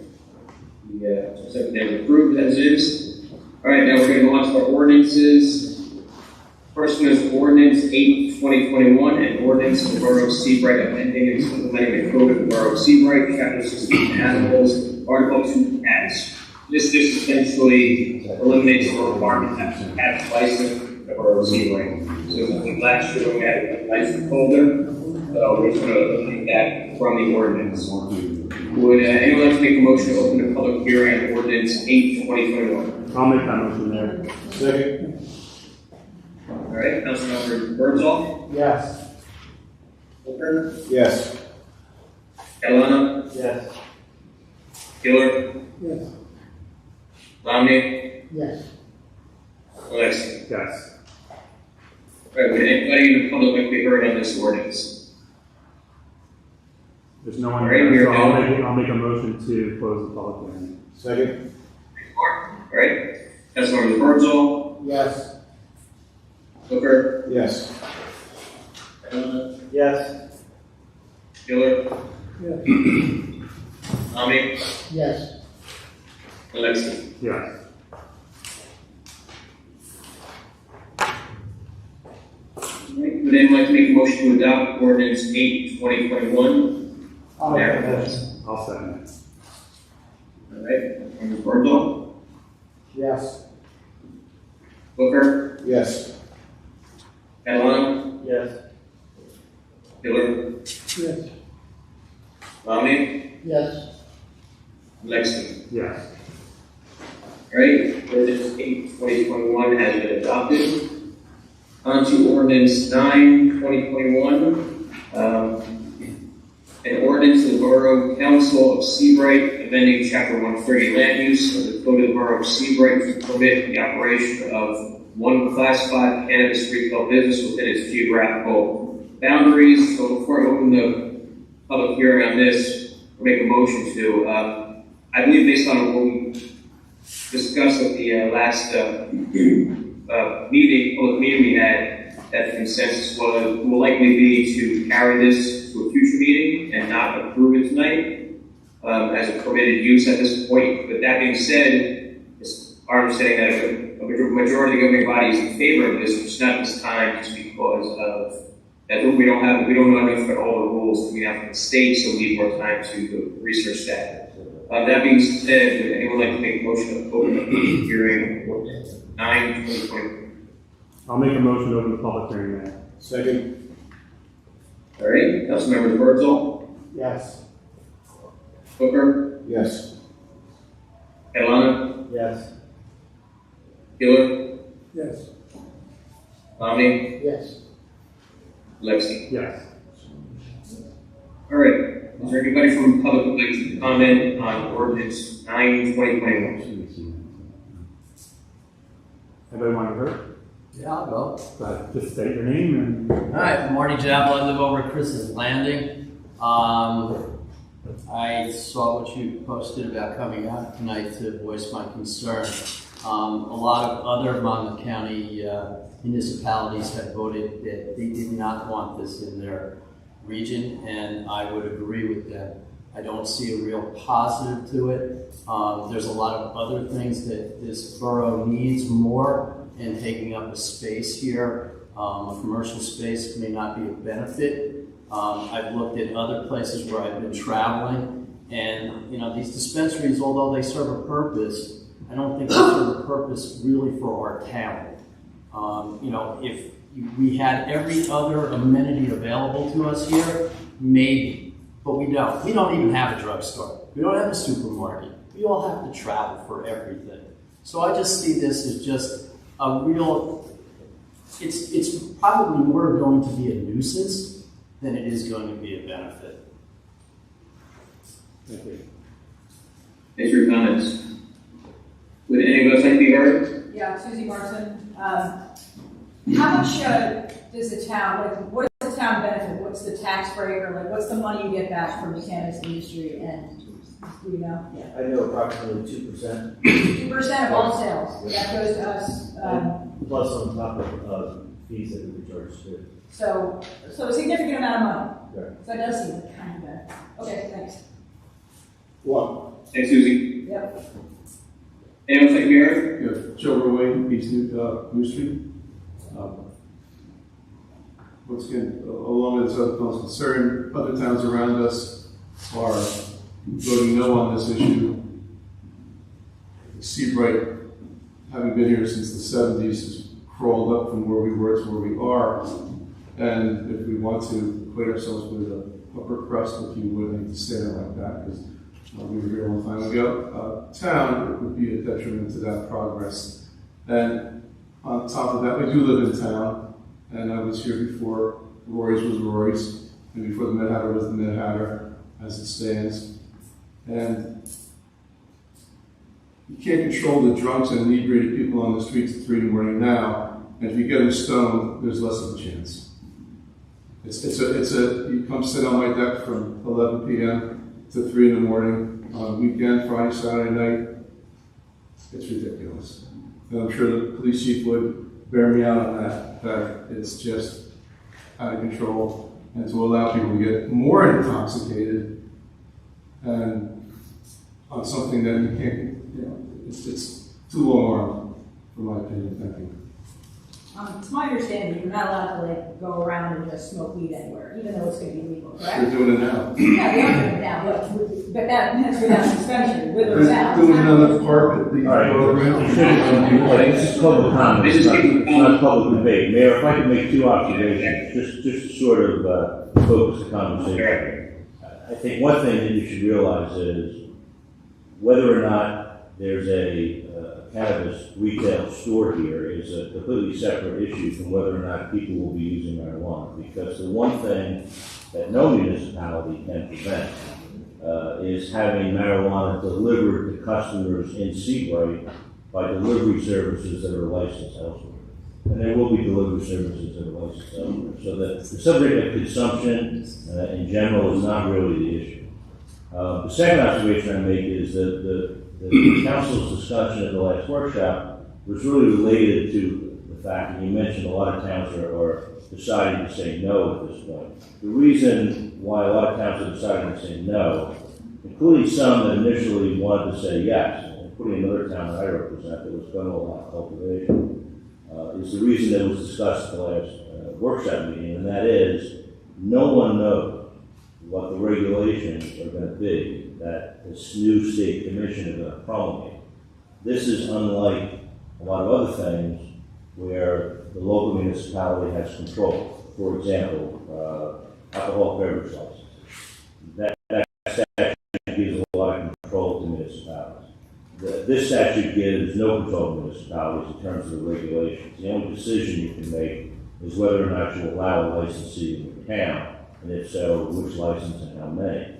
I: The second is approved as is. All right, now we're going to go on to our ordinances. First one is Ordinance 8/2021, an ordinance of the Borough of Seabright amending and supplementing the Code of the Borough of Seabright, Chapter 16 Animals, Article 2 Cats. This essentially eliminates the requirement to have a cat license in the Borough of Seabright. So last year we had a license holder, so we're just going to eliminate that from the ordinance. Would anyone like to make a motion to open a public hearing on Ordinance 8/2021?
J: I'll make that motion there.
R: Second.
I: All right, Councilmember Birdsall,
L: Yes.
I: Booker,
R: Yes.
I: Catalana,
E: Yes.
I: Giller,
L: Yes.
I: Lamia,
L: Yes.
I: Alexi.
J: Yes.
I: All right, would anybody in the public like to be heard on this ordinance?
J: There's no one
I: All right,
J: here,
I: we are
J: so
I: done.
J: I'll make a motion to close the public hearing.
R: Second.
I: All right, Councilmember Birdsall,
L: Yes.
I: Booker,
R: Yes.
I: Catalana,
E: Yes.
I: Giller,
L: Yes.
I: Lamia,
L: Yes.
I: Alexi.
J: Yes.
I: Would anyone like to make a motion to adopt Ordinance 8/2021?
L: I'll make a motion.
J: I'll second it.
I: All right, Councilmember Birdsall,
L: Yes.
I: Booker,
R: Yes.
I: Catalana,
E: Yes.
I: Giller,
L: Yes.
I: Lamia,
L: Yes.
I: Alexi.
J: Yes.
I: All right, Ordinance 8/2021 has been adopted. On to Ordinance 9/2021. An ordinance of the Borough Council of Seabright amending Chapter 130 Land Use of the Code of the Borough of Seabright to permit the operation of one Class 5 cannabis retail business within its geographical boundaries. So before I open the public hearing on this, we'll make a motion to, I believe based on what we discussed at the last public meeting we had, that the consensus will likely be to carry this to a future meeting and not approve it tonight as a permitted use at this point. But that being said, it's our understanding that a majority of the governing body is in favor of this, which is not this time, just because of that we don't know enough about all the rules coming out from the state, so we need more time to research that. That being said, would anyone like to make a motion to open the public hearing 9/2020?
J: I'll make a motion to open the public hearing now.
R: Second.
I: All right, Councilmember Bertzel,
L: Yes.
I: Booker,
R: Yes.
I: Catalano,
E: Yes.
I: Giller,
L: Yes.
I: Omni,
L: Yes.
I: Lexi.
J: Yes.
I: All right. Is there anybody from the public who would like to comment on ordinance 9/2021?
J: Anybody want to hear?
S: Yeah, I'll go.
J: Just state your name and.
S: All right, Marty Jabal, I live over at Chris's Landing. I saw what you posted about coming out tonight to voice my concern. A lot of other Monmouth County municipalities have voted that they did not want this in their region, and I would agree with them. I don't see a real positive to it. There's a lot of other things that this borough needs more, and taking up a space here, a commercial space may not be a benefit. I've looked at other places where I've been traveling, and these dispensaries, although they serve a purpose, I don't think they serve a purpose really for our town. If we had every other amenity available to us here, maybe, but we don't. We don't even have a drugstore. We don't have a supermarket. We all have to travel for everything. So I just see this as just a real, it's probably more going to be a nuisance than it is going to be a benefit.
R: Thank you.
I: Thanks for your comments. Would any of us like to be heard?
M: Yeah, Susie Martin. How much does the town, what does the town benefit? What's the tax break, or what's the money you get back from the cannabis industry? And do you know? Yeah.
E: I know approximately 2%.
M: 2% of all sales. That goes to us.
E: Plus on top of fees that we charge too.
M: So a significant amount of money.
E: Right.
M: So that does seem like kind of benefit. Okay, thanks.
R: One.
I: Thanks, Susie.
M: Yep.
I: Anyone like to be heard?
T: Yeah, Joe Rowan, East New Street. Once again, along with other people's concern, other towns around us are voting no on this issue. Seabright, having been here since the 70s, has crawled up from where we were to where we are. And if we want to equate ourselves with an upper crust, if you would, I hate to say it like that, because we were here a long time ago, town, it would be a detriment to that progress. And on top of that, we do live in town. And I was here before Rory's was Rory's, and before the Mad Hatter was the Mad Hatter, as it stands. And you can't control the drunks and inebriated people on the streets at 3 in the morning now, and if you get them stoned, there's less of a chance. You come sit on my deck from 11 p.m. to 3 in the morning, on a weekend, Friday, Saturday night. It's ridiculous. And I'm sure the police chief would bear me out on that it's just out of control, and to allow people to get more intoxicated and on something that you can't, it's too long-armed, from my opinion. Thank you.
M: It's my understanding you're not allowed to go around and just smoke weed anywhere, even though it's going to be legal, correct?
T: They're doing it now.
M: Yeah, they are doing it now, but that's without suspension, with or without.
T: They're doing it on the carpet.
Q: This is public comment, it's not public debate. Mayor, if I could make 2 observations, just to sort of focus the conversation. I think one thing that you should realize is whether or not there's a cannabis retail store here is a completely separate issue from whether or not people will be using marijuana. Because the one thing that no municipality can prevent is having marijuana delivered to customers in Seabright by delivery services that are licensed elsewhere. And there will be delivery services that are licensed elsewhere. So the subject of consumption in general is not really the issue. The second observation I make is that the council's discussion at the last workshop was really related to the fact that you mentioned a lot of towns are deciding to say no at this point. The reason why a lot of towns are deciding to say no, including some that initially wanted to say yes, including another town that I represent that was going to allow cultivation, is the reason that was discussed at the last workshop meeting, and that is no one knows what the regulations are going to be that this new state commission is going to promulgate. This is unlike a lot of other things where the local municipality has control. For example, alcohol beverage licenses. That statute gives a lot of control to municipalities. This statute gives no control to municipalities in terms of the regulations. The only decision you can make is whether or not you allow a licensee in the town, and if so, which license and how many.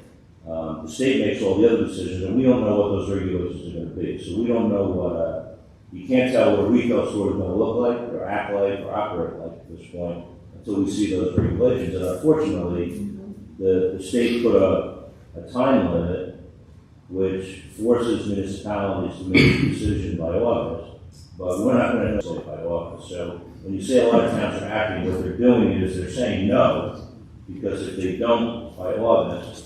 Q: The state makes all the other decisions, and we don't know what those regulations are going to be. So we don't know what, you can't tell what a retail store is going to look like, or act like, or operate like at this point until we see those regulations. And unfortunately, the state put a time limit which forces municipalities to make a decision by August, but we're not going to say by August. So when you say a lot of towns are acting, what they're doing is they're saying no, because if they don't by August,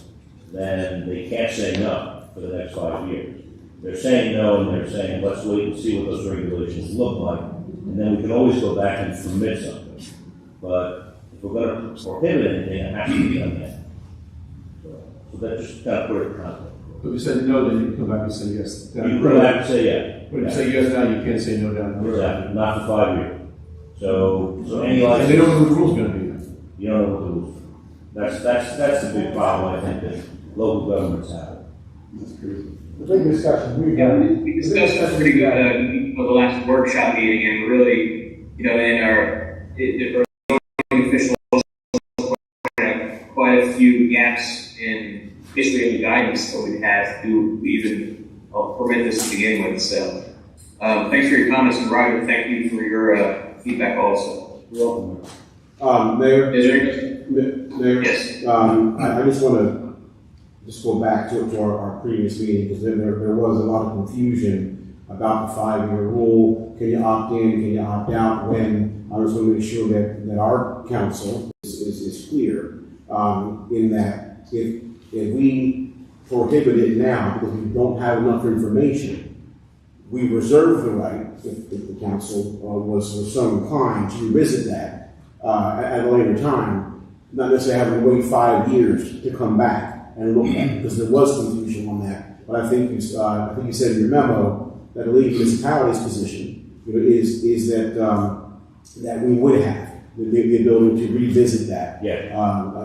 Q: then they can't say no for the next 5 years. They're saying no, and they're saying, let's wait and see what those regulations look like, and then we can always go back and permit something. But if we're going to prohibit anything, it has to be done then. So that just kind of put it in context.
T: But if you said no, then you can come back and say yes.
Q: You come back and say yes.
T: But if you say yes now, you can't say no down the road.
Q: Exactly, not for 5 years. So any license.
T: And they don't know what the rule's going to be.
Q: You don't know what the rules are. That's the big problem, I think, that local governments have.
T: That's crazy.
L: The big discussion we've had.
I: We discussed this pretty good at the last workshop meeting, and really, in our official, quite a few gaps in history and guidance that we've had to even permit this to begin with. So, thanks for your comments, and Roger, thank you for your feedback also.
R: You're welcome. Mayor?
I: Is there
R: Mayor?
I: Yes.
R: I just want to just go back to our previous meeting, because there was a lot of confusion about the 5-year rule. Can you opt in? Can you opt out? When I just want to make sure that our council is clear in that if we prohibit it now because we don't have enough information, we reserve the right, if the council was so inclined, to revisit that at a later time, not necessarily having to wait 5 years to come back and look at it, because there was confusion on that. But I think you said in your memo that the League of Municipalities' position is that that we would have the ability to revisit that.
Q: Yeah.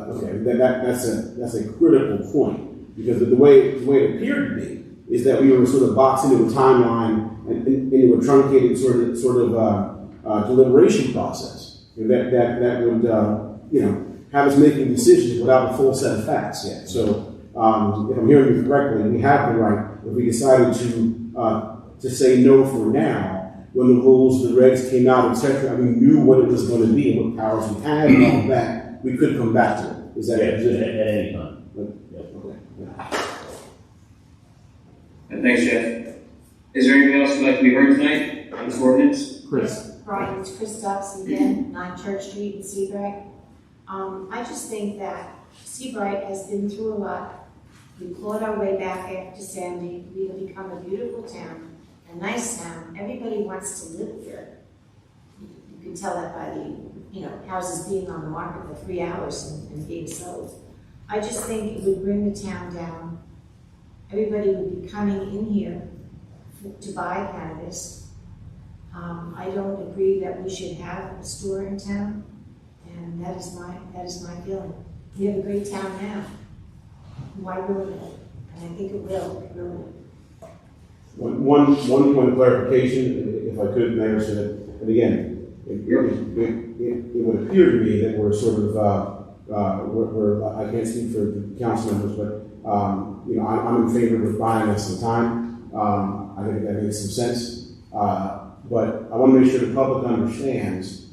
R: Okay. That's a critical point, because the way it appeared to me is that we were sort of boxed into a timeline and into a truncated sort of deliberation process that would have us making decisions without a full set of facts yet. So if I'm hearing you correctly, we have the right, if we decided to say no for now, when the rules, the regs came out, etc., and we knew what it was going to be and what powers we had and all of that, we could come back to it. Is that
Q: at any time?
R: Okay.
I: And thanks, Jeff. Is there anything else you'd like to be heard tonight on this ordinance?
T: Chris.
P: Brian, it's Chris Dobson again, 9 Church Street in Seabright. I just think that Seabright has been through a lot. We clawed our way back after Sandy. We have become a beautiful town, a nice town. Everybody wants to live here. You can tell that by the houses being on the market for 3 hours and being sold. I just think it would bring the town down. Everybody would be coming in here to buy cannabis. I don't agree that we should have a store in town, and that is my feeling. We have a great town now. Why ruin it? And I think it will ruin it.
R: One point of clarification, if I could, Mayor, so that, and again, it would appear to me that we're sort of, we're I can't speak for the council members, but I'm in favor of buying us some time. I think that makes some sense. But I want to make sure the public understands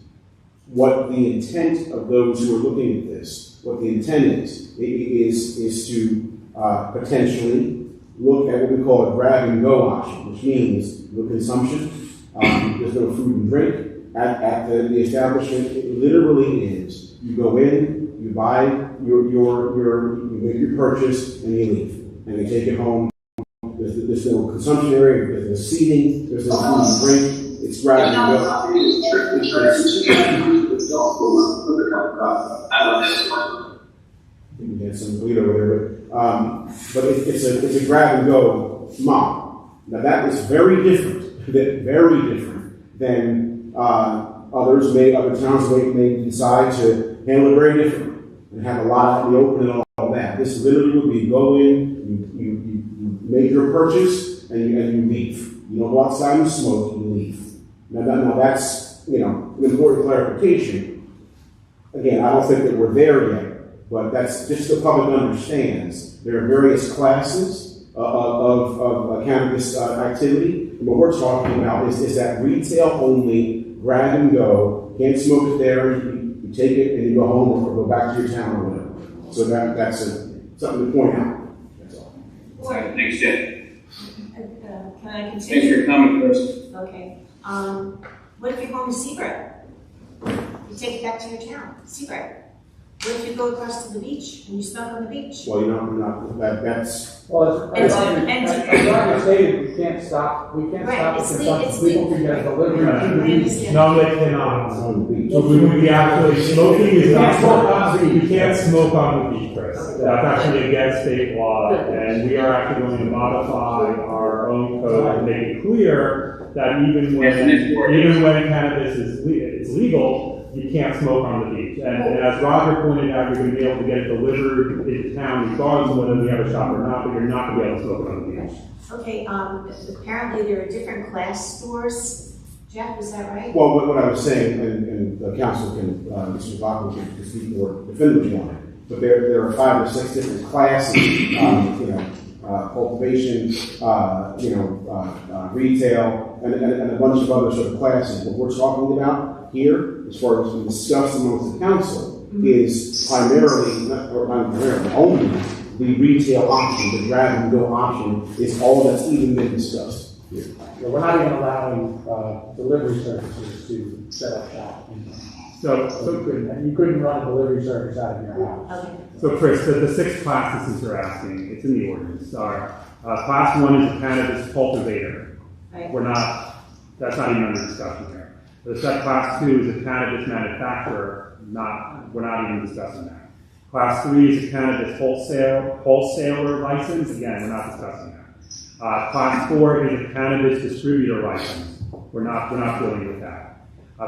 R: what the intent of those who are looking at this, what the intent is to potentially look at what we call a grab and go option, which means no consumption, there's no food and drink at the establishment. It literally is, you go in, you buy you make your purchase, and you leave. And they take it home. There's no consumption area, there's no seating, there's no food and drink. It's grab and go. You can get some weed over there, but it's a grab and go model. Now that is very different than other towns may decide to handle it very differently and have a lot out in the open and all that. This literally would be go in, you make your purchase, and you leave. You don't go outside and smoke, you leave. Now that's an important clarification. Again, I don't think that we're there yet, but that's just so the public understands. There are various classes of cannabis activity. And what we're talking about is that retail only, grab and go, can't smoke it there, you take it and you go home or go back to your town or whatever. So that's something to point out. That's all.
I: Thanks, Jeff.
P: Can I continue?
I: Thanks for your comment, Chris.
P: Okay. What if you're going to Seabright? You take it back to your town, Seabright. What if you go across to the beach and you smoke on the beach?
R: Well, that's...
L: Well, as I stated, we can't stop the consumption. People can get a delivery to the beach.
J: No, they cannot. So we actually, smoking is not, you can't smoke on the beach, Chris. That's actually against state law, and we are actually going to modify our own code to make it clear that even when cannabis is legal, you can't smoke on the beach. And as Roger pointed out, you're going to be able to get it delivered into town regardless of whether we have a shop or not, but you're not going to be able to smoke it on the beach.
P: Okay, apparently there are different class stores. Jeff, is that right?
R: Well, what I was saying, and the council can, Mr. Bachman can speak more definitively on it, but there are 5 or 6 different classes, cultivation, retail, and a bunch of other sort of classes. What we're talking about here, as far as we discussed amongst the council, is primarily, only the retail option, the grab and go option is all that's even been discussed here.
L: Yeah, we're not even allowing delivery services to set up shop. You couldn't run a delivery service out of your house.
P: Okay.
J: So Chris, the 6 classes you're asking, it's in the ordinance, are class 1 is a cannabis cultivator.
P: Right.
J: That's not even under discussion here. The class 2 is a cannabis manufacturer, we're not even discussing that. Class 3 is a cannabis wholesaler license, again, we're not discussing that. Class 4 is a cannabis distributor license, we're not dealing with that.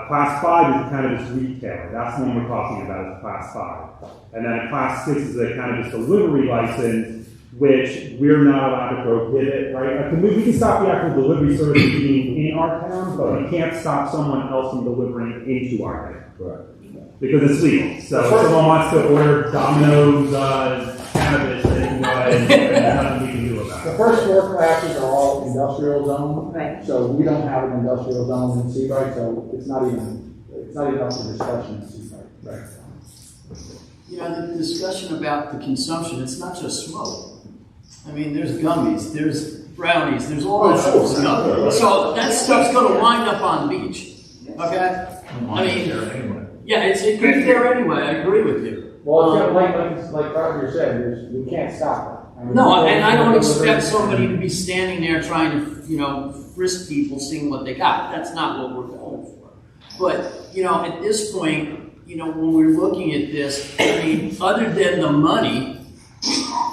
J: Class 5 is a cannabis retailer, that's the one we're talking about, is class 5. And then class 6 is a cannabis delivery license, which we're not allowed to prohibit, right? We can stop the actual delivery service from being in our town, but we can't stop someone else from delivering into our town.
R: Right.
J: Because it's legal. So if someone wants to order Domino's cannabis, they can go ahead and there's nothing we can do about it.
L: The first 4 classes are all industrial zone.
P: Right.
L: So we don't have an industrial zone in Seabright, so it's not even up for discussion in Seabright.
J: Right.
S: The discussion about the consumption, it's not just smoke. I mean, there's gummies, there's brownies, there's all that sort of stuff. So that stuff's going to wind up on the beach. Okay? I mean, yeah, it could be there anyway. I agree with you.
L: Well, like Roger said, we can't stop it.
S: No, and I don't expect somebody to be standing there trying to, frisk people, seeing what they got. That's not what we're going for. But, at this point, when we're looking at this, I mean, other than the money,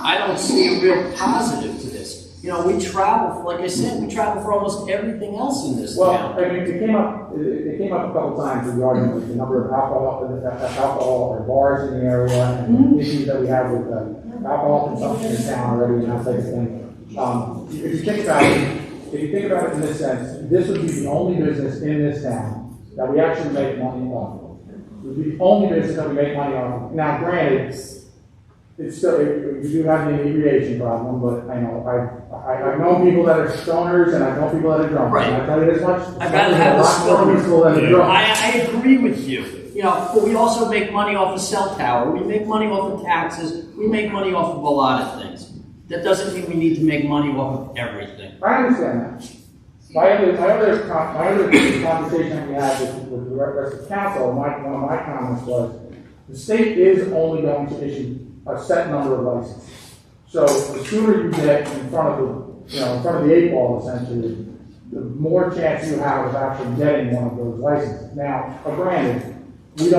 S: I don't see a real positive to this. We travel, like I said, we travel for almost everything else in this town.
L: I mean, it came up a couple times regarding the number of alcohol or bars in the area and issues that we have with alcohol consumption in town already and that type of thing. If you think about it in this sense, this would be the only business in this town that we actually make money off of. It would be the only business that we make money off of. Now, granted, it's still, you do have the inebriation problem, but I know I've known people that are stoners and I've known people that are drunk.
S: Right.
L: And I tell you this much.
S: I'd rather have the
L: stoners.
S: I agree with you. But we also make money off of cell tower. We make money off of taxes. We make money off of a lot of things.
N: that doesn't mean we need to make money off of everything.
L: I understand that. My other conversation that we had with the rest of the council, one of my comments was, the state is only going to issue a set number of licenses. So the sooner you get in front of the 8 ball essentially, the more chance you have of actually getting one of those licenses. Now, granted, we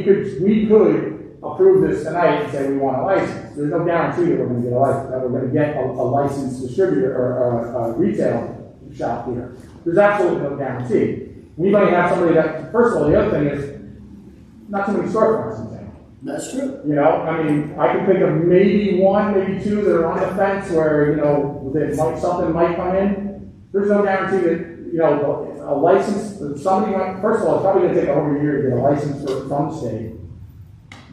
L: could approve this tonight and say we want a license. There's no guarantee that we're going to get a license, that we're going to get a licensed distributor or a retail shop here. There's absolutely no guarantee. We might have somebody that, first of all, the other thing is, not too many storefronts in town.
N: That's true.
L: You know, I mean, I can think of maybe 1, maybe 2 that are on the fence where, something might come in. There's no guarantee that, a license, somebody might, first of all, it's probably going to take over a year to get a license from the state.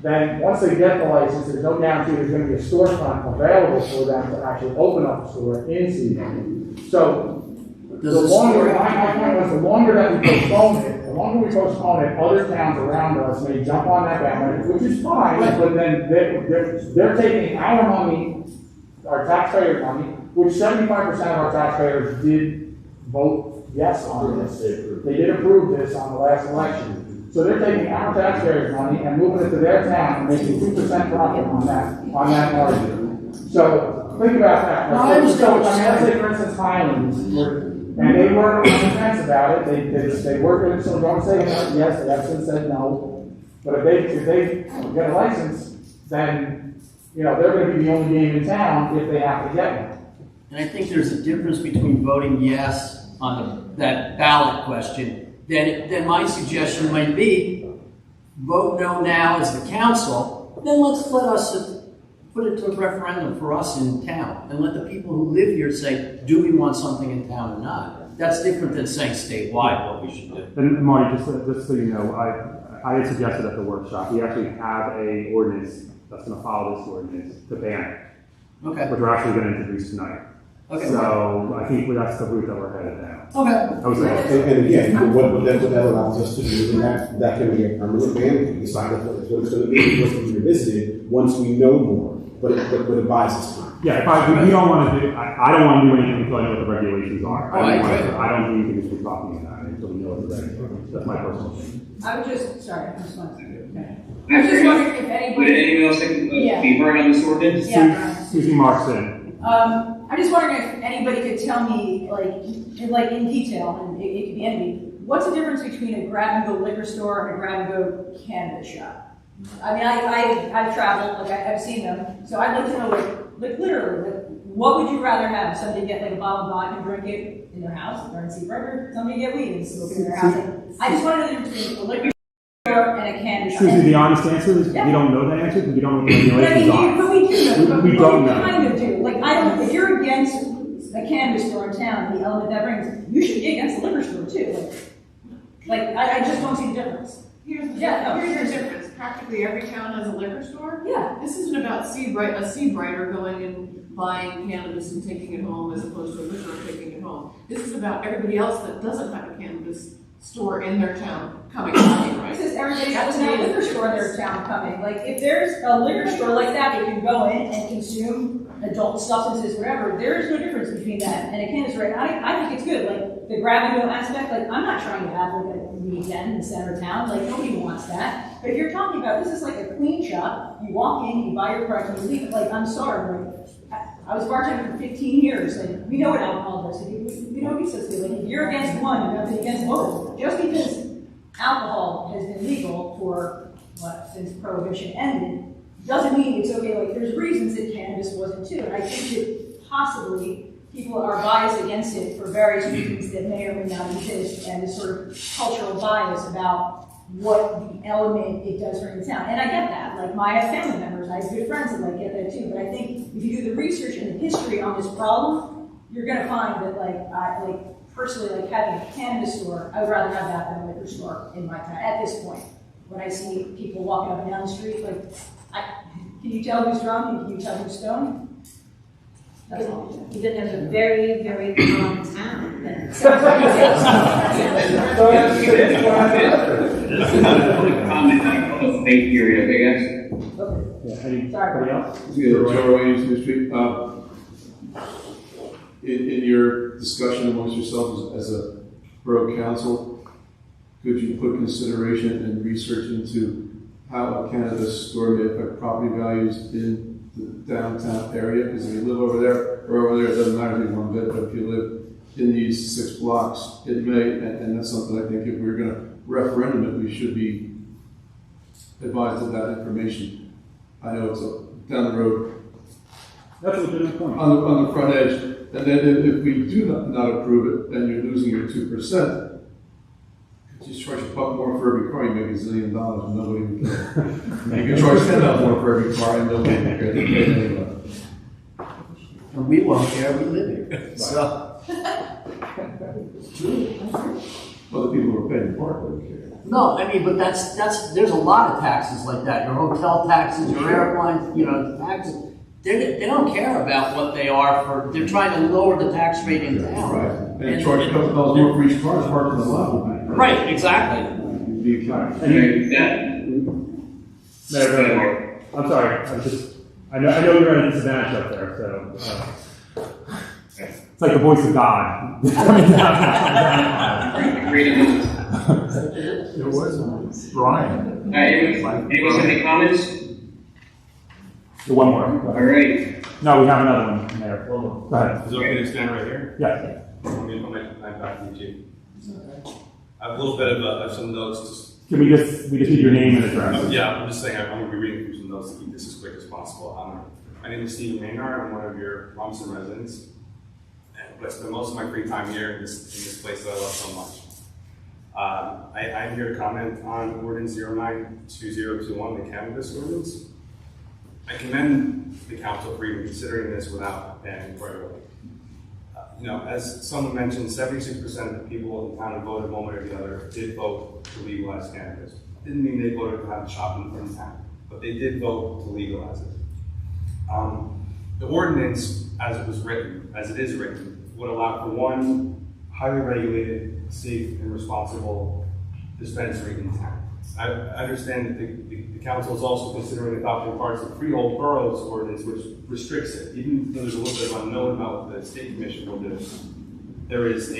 L: Then, once they get the license, there's no guarantee there's going to be a storefront available for them to actually open up a store in Seabury. So, the longer that we postpone it, other towns around us may jump on that bandwagon, which is fine, but then they're taking our money, our taxpayer money, which 75% of our taxpayers did vote yes on this. They did approve this on the last election. So they're taking our taxpayers' money and moving it to their town and making 2% profit on that margin. So think about that.
N: No, I understand what you're
L: let's say, for instance, Highlands, and they weren't on the fence about it. They weren't so don't say yes. They actually said no. But if they get a license, then they're going to be the only game in town if they have to get one.
N: And I think there's a difference between voting yes on that ballot question. Then my suggestion might be vote no now as the council. Then let us put it to a referendum for us in town and let the people who live here say, do we want something in town or not? That's different than saying statewide what we should do.
J: And Marty, just so you know, I had suggested at the workshop, we actually have a ordinance that's going to follow this ordinance to ban it.
N: Okay.
J: Which we're actually going to introduce tonight.
N: Okay.
J: So I think that's the route that we're headed down.
N: Okay.
R: And again, what that allows us to do, and that can be a permanent ban. Decide what it's going to be, what's going to be revisited once we know more. But it buys us time.
J: Yeah, if we don't want to do, I don't want to do anything until I know what the regulations are.
N: Oh,
J: I don't think we can just be talking about it until we know what the regulations are. That's my personal opinion.
M: I was just wondering if anybody.
I: Would anyone else be heard on this ordinance?
M: Yeah.
J: Susie Markson.
M: I'm just wondering if anybody could tell me, like in detail, and it could be anybody, what's the difference between a grab-and-go liquor store and a grab-and-go cannabis shop? I mean, I've traveled, I've seen them, so I'd like to know, literally, what would you rather have? Somebody get a bottle of vodka and drink it in their house, or in Seabrook, or somebody get weed and smoke it in their house? I just want to know the difference between a liquor store and a cannabis shop.
J: Susie, the honest answer is we don't know that answer because we don't know what the regulations are.
M: But we do know.
J: We don't know.
M: We kind of do. If you're against a cannabis store in town, the element that brings, you should be against the liquor store too. I just don't see the difference.
O: Here's the difference. Practically every town has a liquor store.
M: Yeah.
O: This isn't about a Seabrighter going and buying cannabis and taking it home as opposed to a liquor and taking it home. This is about everybody else that doesn't have a cannabis store in their town coming, right?
M: This is everybody else in a liquor store in their town coming. If there's a liquor store like that, they can go in and consume adult substances, whatever. There is no difference between that and a cannabis store. I think it's good. The grab-and-go aspect, I'm not trying to have a weekend in the center of town. Nobody wants that. But if you're talking about, this is like a clean shop. You walk in, you buy your product, and you leave. I'm sorry. I was bartending for 15 years. We know what alcohol does. We know what it says. If you're against one, you have to be against both. Just because alcohol has been legal for, since Prohibition ended, doesn't mean it's okay. There's reasons that cannabis wasn't too. And I think that possibly people are biased against it for various reasons that may or may not exist, and this sort of cultural bias about what the element it does bring to town. And I get that. I have family members, I have good friends that get that too. But I think if you do the research and the history on this problem, you're going to find that, personally, having a cannabis store, I would rather have that than a liquor store in my town at this point. When I see people walking up and down the street, can you tell who's drunk and can you tell who's stoned? That's all.
P: Even there's a very, very calm town.
I: Comment on the fake period, I guess.
J: Yeah, anybody else?
T: Joe Williams, New Street. in your discussion amongst yourselves as a borough council, could you put consideration and research into how a cannabis store may affect property values in the downtown area? Because if you live over there or over there, it doesn't matter if you one bit, but if you live in these 6 blocks, it may, and that's something I think if we're going to referendum it, we should be advised of that information. I know it's down the road.
J: That's a legitimate point.
T: On the front edge. And then if we do not approve it, then you're losing your 2%. Just charge a buck more for every car, you make $1 zillion and nobody would care. You can charge $10 more for every car and nobody would care. They pay anyway.
N: And we won't care, we live here. So.
T: Well, the people who are paying for it wouldn't care.
N: No, I mean, but that's, there's a lot of taxes like that. Your hotel taxes, your airline, taxes. They don't care about what they are for, they're trying to lower the tax rate in town.
T: Right. And charge a couple dollars more for each car, parked in the lot.
N: Right, exactly.
J: Mayor, I'm sorry, I know you're at a disadvantage up there, so, it's like the voice of God.
I: It
F: was Brian.
I: Anyone have any comments?
J: One more.
I: All right.
J: No, we have another one, Mayor. Go ahead.
U: Is it okay to stand right here?
J: Yeah.
U: Let me put my back to you, Chief. I have a little bit of some notes.
J: Can we just need your name and address?
U: Yeah, I'm just saying I'm going to be reading through some notes to keep this as quick as possible. My name is Stephen Maynard. I'm one of your Rumson residents. And I spend most of my free time here in this place that I love so much. I'm here to comment on Ordinance 092021, the cannabis ordinance. I commend the council for even considering this without banning right away. As someone mentioned, 76% of the people in town who voted one way or the other did vote to legalize cannabis. Didn't mean they voted to have a shop in town, but they did vote to legalize it. The ordinance, as it is written, would allow for one highly regulated, safe, and responsible dispensary in town. I understand that the council is also considering adopting parts of Freehold Borough's ordinance, which restricts it. Even though there's a little bit of unknown about what the state commission will do, there is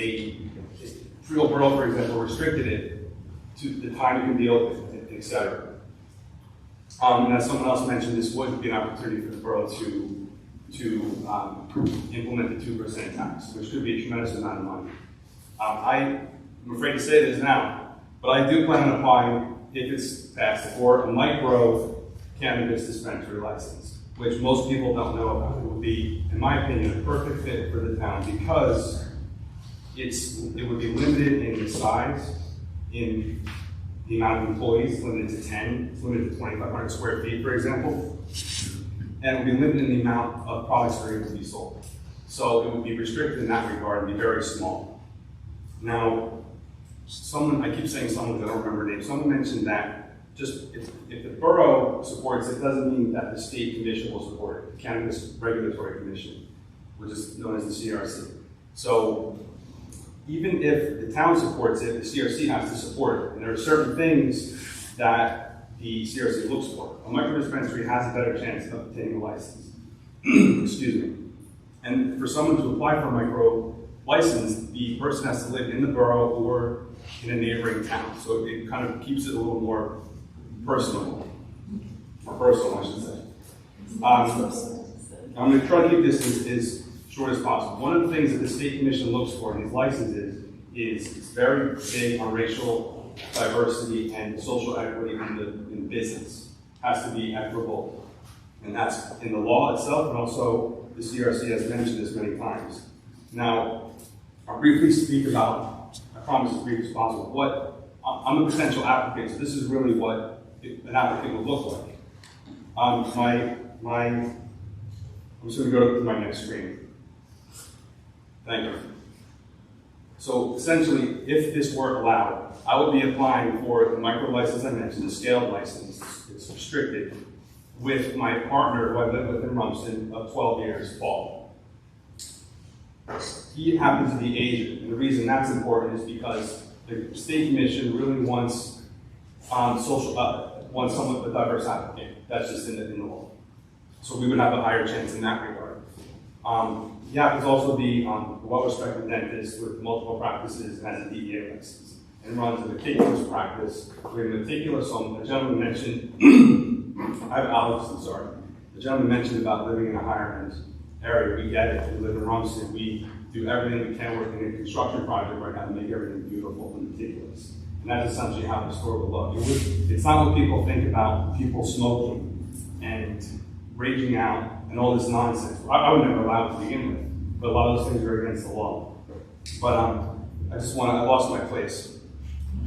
U: Freehold Borough, for example, restricted it to the time it can be open, etc. And as someone else mentioned, this would be an opportunity for the borough to implement the 2% tax, which could be a tremendous amount of money. I'm afraid to say this now, but I do plan on applying, if it's passed, for a micro cannabis dispensary license, which most people don't know about. It would be, in my opinion, a perfect fit for the town because it would be limited in the size, in the amount of employees, limited to 10, it's limited to 2,500 square feet, for example, and it would be limited in the amount of products that are able to be sold. So it would be restricted in that regard and be very small. Now, I keep saying someone, I don't remember her name, someone mentioned that just if the borough supports it, doesn't mean that the state commission will support it, the Cannabis Regulatory Commission, which is known as the CRC. So even if the town supports it, the CRC has to support it. And there are certain things that the CRC looks for. A microdispensary has a better chance of obtaining a license. Excuse me. And for someone to apply for a micro license, the person has to live in the borough or in a neighboring town. So it kind of keeps it a little more personal. More personal, I should say. I'm going to try to keep this as short as possible. One of the things that the state commission looks for in these licenses is it's very big on racial diversity and social equity in business. It has to be equitable. And that's in the law itself, and also the CRC has mentioned this many times. Now, I'll briefly speak about, I promise to be responsible, I'm a potential applicant, so this is really what an applicant would look like. I'm just going to go to my next screen. Thank you. So essentially, if this were allowed, I would be applying for the micro license I mentioned, the scaled license. It's restricted with my partner who I lived with in Rumson of 12 years, Paul. He happens to be Asian, and the reason that's important is because the state commission really wants wants someone with a diverse applicant. That's just in the law. So we would have a higher chance in that regard. Yap is also the well-respected dentist with multiple practices and has a DEA license and runs a meticulous practice. We have meticulous home. The gentleman mentioned, I have allergies, I'm sorry. The gentleman mentioned about living in a higher end area. We get it. We live in Rumson. We do everything we can. We're in a construction project right now to make everything beautiful and meticulous. And that's essentially how the store will look. It's not what people think about people smoking and raging out and all this nonsense. I would never allow it to begin with, but a lot of those things are against the law. But I lost my place.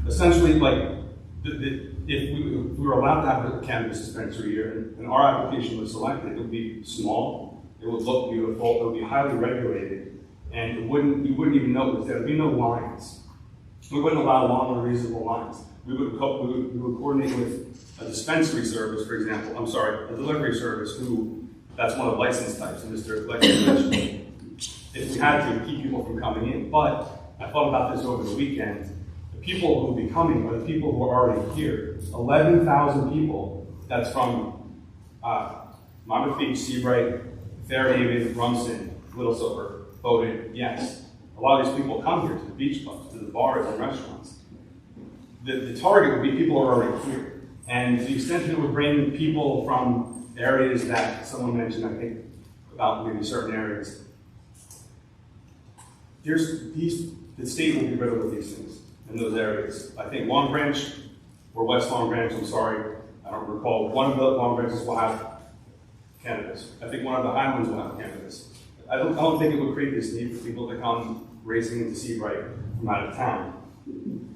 U: Essentially, like, if we were allowed to have a cannabis dispensary here, and our application was selected, it would be small, it would look beautiful, it would be highly regulated, and you wouldn't even notice. There would be no lines. We wouldn't allow long and reasonable lines. We would coordinate with a dispensary service, for example. I'm sorry, a delivery service that's one of the license types, and Mr. Lecter mentioned. If we had to keep people from coming in, but I thought about this over the weekend. The people who will be coming are the people who are already here. 11,000 people. That's from Monmouth Beach, Seabright, Fairhaven, Rumson, Little Silver, Bowdoin. Yes. A lot of these people come here to the beach clubs, to the bars and restaurants. The target would be people who are already here. And to the extent that it would bring people from areas that someone mentioned, I think, about maybe certain areas, the state will be rid of these things in those areas. I think Long Branch, or West Long Branch, I'm sorry, I don't recall, one of the Long Branches will have cannabis. I think one of the Highlands will have cannabis. I don't think it would create this need for people to come racing into Seabright from out of town.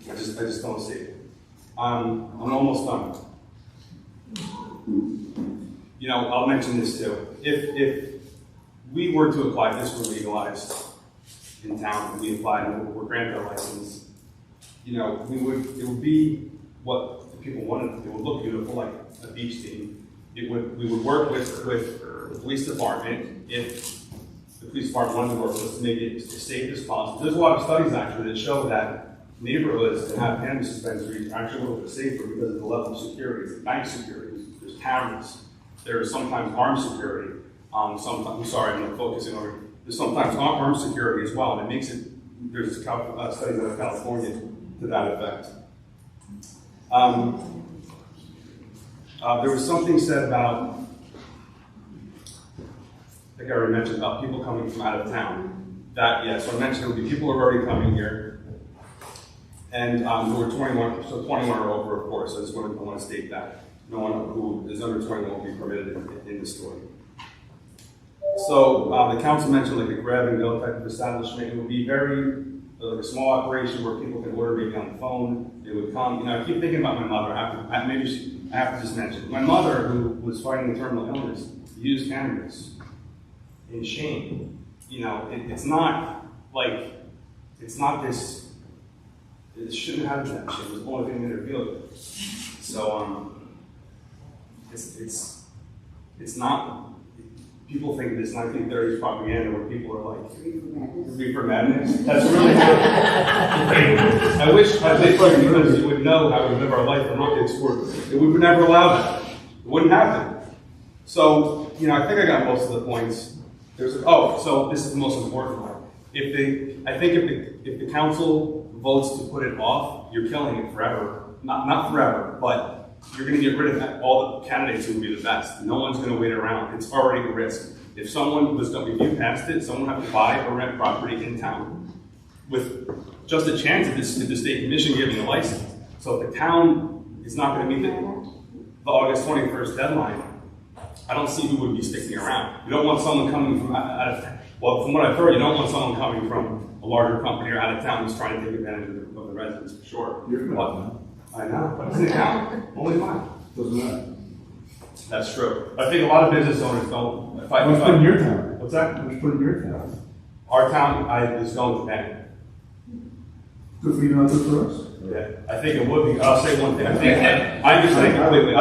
U: I just don't see it. I'm almost done. You know, I'll mention this too. If we were to apply, this were legalized in town, and we applied and we're granted a license, you know, it would be what the people wanted. It would look beautiful, like a beach team. We would work with the police department if the police department wanted to work with us to make it as safe as possible. There's a lot of studies actually that show that neighborhoods that have cannabis dispensaries are actually a little bit safer because of the level of security. It's bank security, there's cameras, there's sometimes armed security. I'm sorry, I'm not focusing on it. There's sometimes armed security as well, and it makes it, there's studies out of California to that effect. There was something said about, I think I already mentioned about people coming from out of town. So I mentioned it would be people who are already coming here, and who are 21, so 21 or over, of course. I want to state that. No one who is under 21 will be permitted in the store. So the council mentioned like a grab and go type of establishment. It would be very like a small operation where people can order maybe on the phone. They would come. You know, I keep thinking about my mother. I have to just mention my mother, who was fighting a terminal illness, used cannabis in shame. You know, it's not this. It shouldn't have that shit. It was the only thing that interviewed. So it's not. People think this 1930s propaganda where people are like, reefer madness. That's really good. I wish because you would know how we live our life and not export. We would never allow that. It wouldn't happen. So, you know, I think I got most of the points. So this is the most important one. If the council votes to put it off, you're killing it forever. Not forever, but you're going to get rid of that. All the candidates who would be the best. No one's going to wait around. It's already a risk. If you passed it, someone would have to buy or rent property in town with just a chance of the state commission giving a license. So if the town is not going to meet the August 21st deadline, I don't see who would be sticking around. You don't want someone coming from out of town. Well, from what I've heard, you don't want someone coming from a larger company or out of town who's trying to take advantage of the residents, for sure.
T: You're from out of town.
U: I know, but it's an account. Only mine.
T: Doesn't matter.
U: That's true. I think a lot of business owners don't.
T: What's put in your town?
U: What's that?
T: What's put in your town?
U: Our town is going to Penn.
T: Good for you, not good for us?
U: Yeah, I think it would be. I'll say one thing. I understand completely.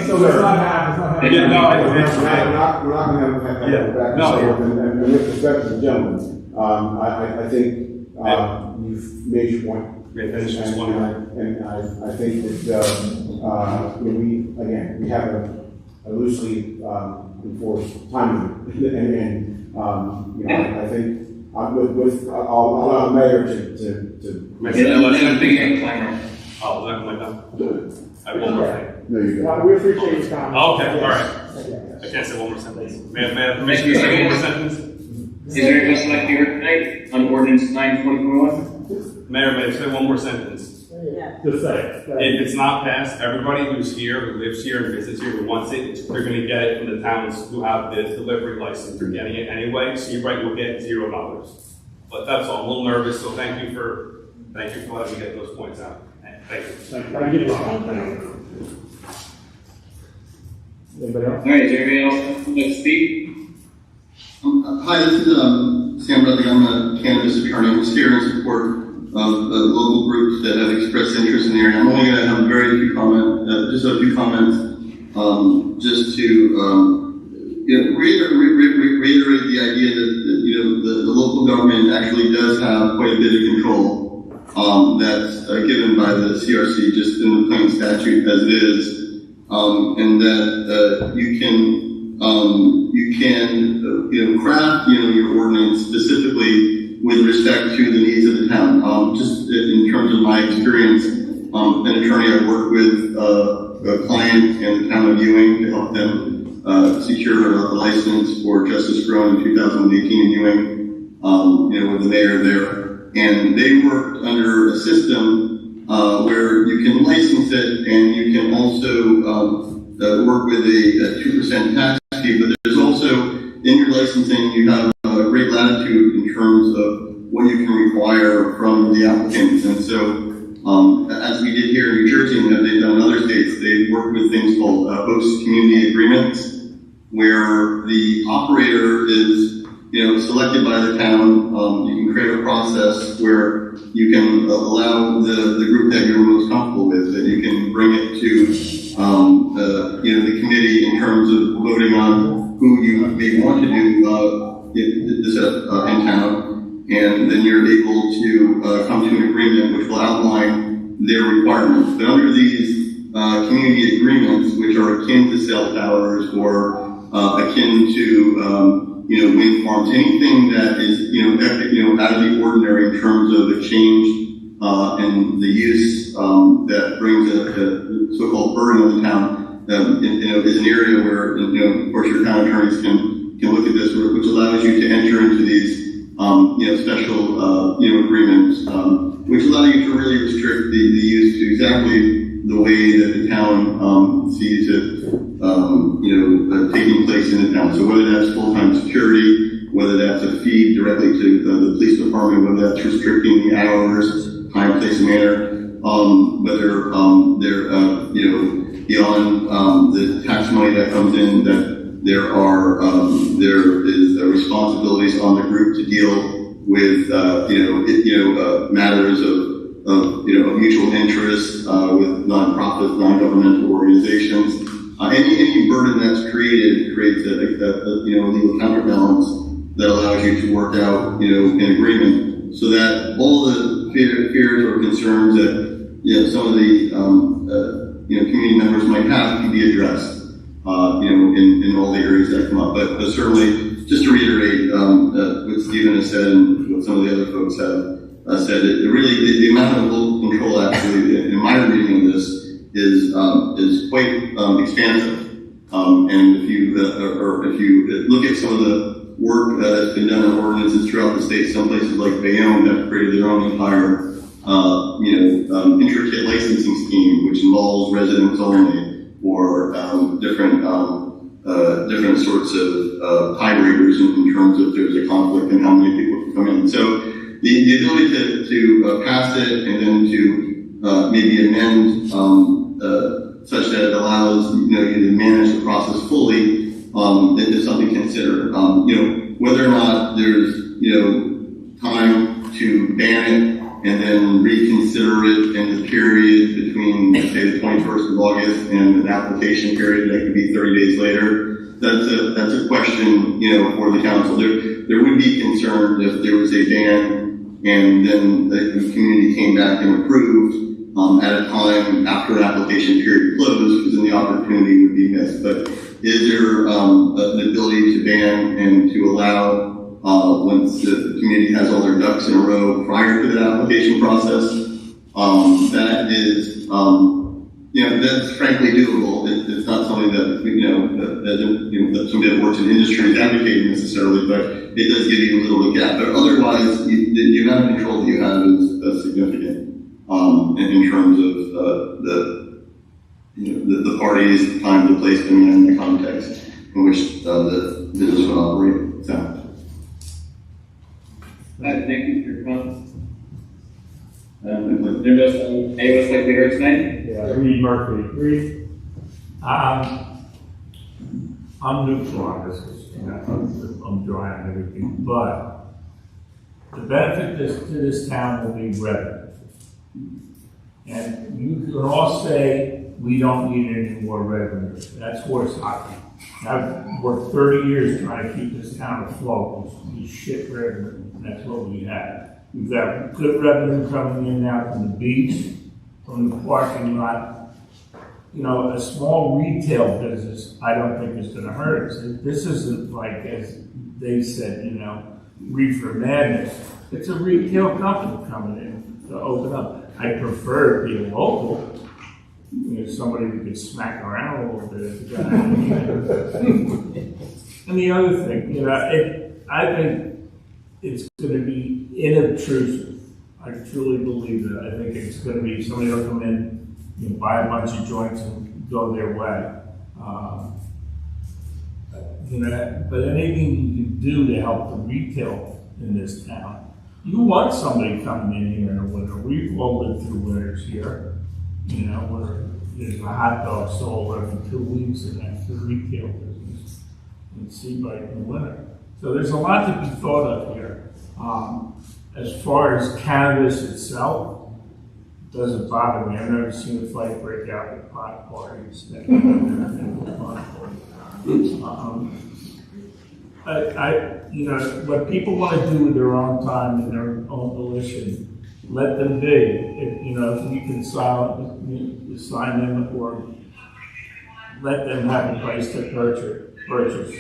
R: So it's not happening.
U: Yeah, no,
R: we're not going to have back and forth. And with respect to the gentleman, I think you've made your point. And I think that we have a loosely enforced time limit, and I think I'll allow the mayor to.
U: Oh, was that my time? I have one more thing.
B: No, you don't.
L: We appreciate his comment.
U: Oh, okay, all right. I can't say one more sentence. May I have permission to say one more sentence?
I: Is there anyone select here tonight on ordinance 9/2021?
U: Mayor, may I say one more sentence?
J: Just say it.
U: If it's not passed, everybody who's here, who lives here and visits here, who wants it, they're gonna get it from the towns who have the delivery license. They're getting it anyway, Seabright will get $0. But that's all, I'm a little nervous, so thank you for letting me get those points out. Thank you.
J: Thank you. Anybody else?
I: All right, is there anybody else who'd like to speak?
G: Hi, this is Sam Rutherford. I'm a cannabis attorney. I'm here in support of local groups that have expressed interest in the area. I'm only going to have very few comments, just a few comments, just to reiterate the idea that the local government actually does have quite a bit of control that's given by the CRC just in the plain statute as it is, and that you can craft your ordinance specifically with respect to the needs of the town. Just in terms of my experience, an attorney, I worked with a client in the town of Ewing to help them secure a license for Justice Grown in 2018 in Ewing, with the mayor there. And they worked under a system where you can license it and you can also work with a 2% tax fee, but there's also, in your licensing, you have great latitude in terms of what you can require from the applicants. And so, as we did here in New Jersey and that they've done in other states, they've worked with things called host community agreements, where the operator is, selected by the town. You can create a process where you can allow the group that you're most comfortable with, that you can bring it to, the committee in terms of voting on who you may want to do this in town, and then you're able to come to an agreement which will outline their requirements. But under these community agreements, which are akin to cell towers or akin to wind farms, anything that is out of the ordinary in terms of a change in the use that brings a so-called burden on the town, is an area where of course your town attorneys can look at this, which allows you to enter into these special agreements, which allow you to really restrict the use to exactly the way that the town sees it taking place in the town. So whether that's full-time security, whether that's a feed directly to the police department, whether that's restricting the hours, time, place, and manner, whether they're beyond the tax money that comes in, that there is responsibilities on the group to deal with matters of mutual interest with nonprofits, non-governmental organizations. Any burden that's created creates a legal counterbalance that allows you to work out an agreement, so that all the fears or concerns that some of the community members might have can be addressed in all the areas that come up. But certainly, just to reiterate what Stephen has said and what some of the other folks have said, the amount of local control actually, in my reading of this, is quite expansive. And if you look at some of the work that's been done on ordinances throughout the state, some places like Bayonne have created their own entire intricate licensing scheme, which involves residents only, or different sorts of tiebreakers in terms of there's a conflict and how many people can come in. So the ability to pass it and then to maybe amend such that it allows you to manage the process fully is something to consider. Whether or not there's time to ban it and then reconsider it in the period between, say, the 21st of August and an application period that could be 30 days later, that's a question, for the council. There would be concern if there was a ban and then the community came back and approved at a time after an application period closed, because then the opportunity would be missed. But is there the ability to ban and to allow once the community has all their ducks in a row prior to the application process? That is, that's frankly doable. It's not something that that somebody that works in industry is advocating necessarily, but it does give you a little bit of gap. But otherwise, the amount of control that you have is significant in terms of the parties, the time, the place, and the context in which the business would operate. So.
I: Thank you for your comments. Anyone else like to be heard tonight?
J: Yeah, Reed Murphy. Reed? I'm neutral on this, because I'm dry on everything, but the benefit to this town will be revenue. And you can all say, we don't need any more revenue. That's horse hockey. I've worked 30 years trying to keep this town afloat. We shit revenue, and that's what we have. We've got good revenue coming in now from the beach, from the parking lot. A small retail business, I don't think is gonna hurt us. This isn't like, as they said, reefer madness. It's a retail company coming in to open up. I prefer it being local. Somebody who could smack around a little bit. And the other thing, I think it's going to be inobtrusive. I truly believe that. I think it's going to be somebody will come in, buy a bunch of joints and go their way. But anything you can do to help the retail in this town, you want somebody coming in here in the winter. We've all lived through winters here. Where there's a hot dog sold every 2 weeks, and that's the retail business in Seabright in the winter. So there's a lot to be thought of here. As far as cannabis itself, it doesn't bother me. I've never seen a fight break out at pot parties. What people want to do with their own time and their own volition, let them be. If we can sign them or let them have a place to purchase.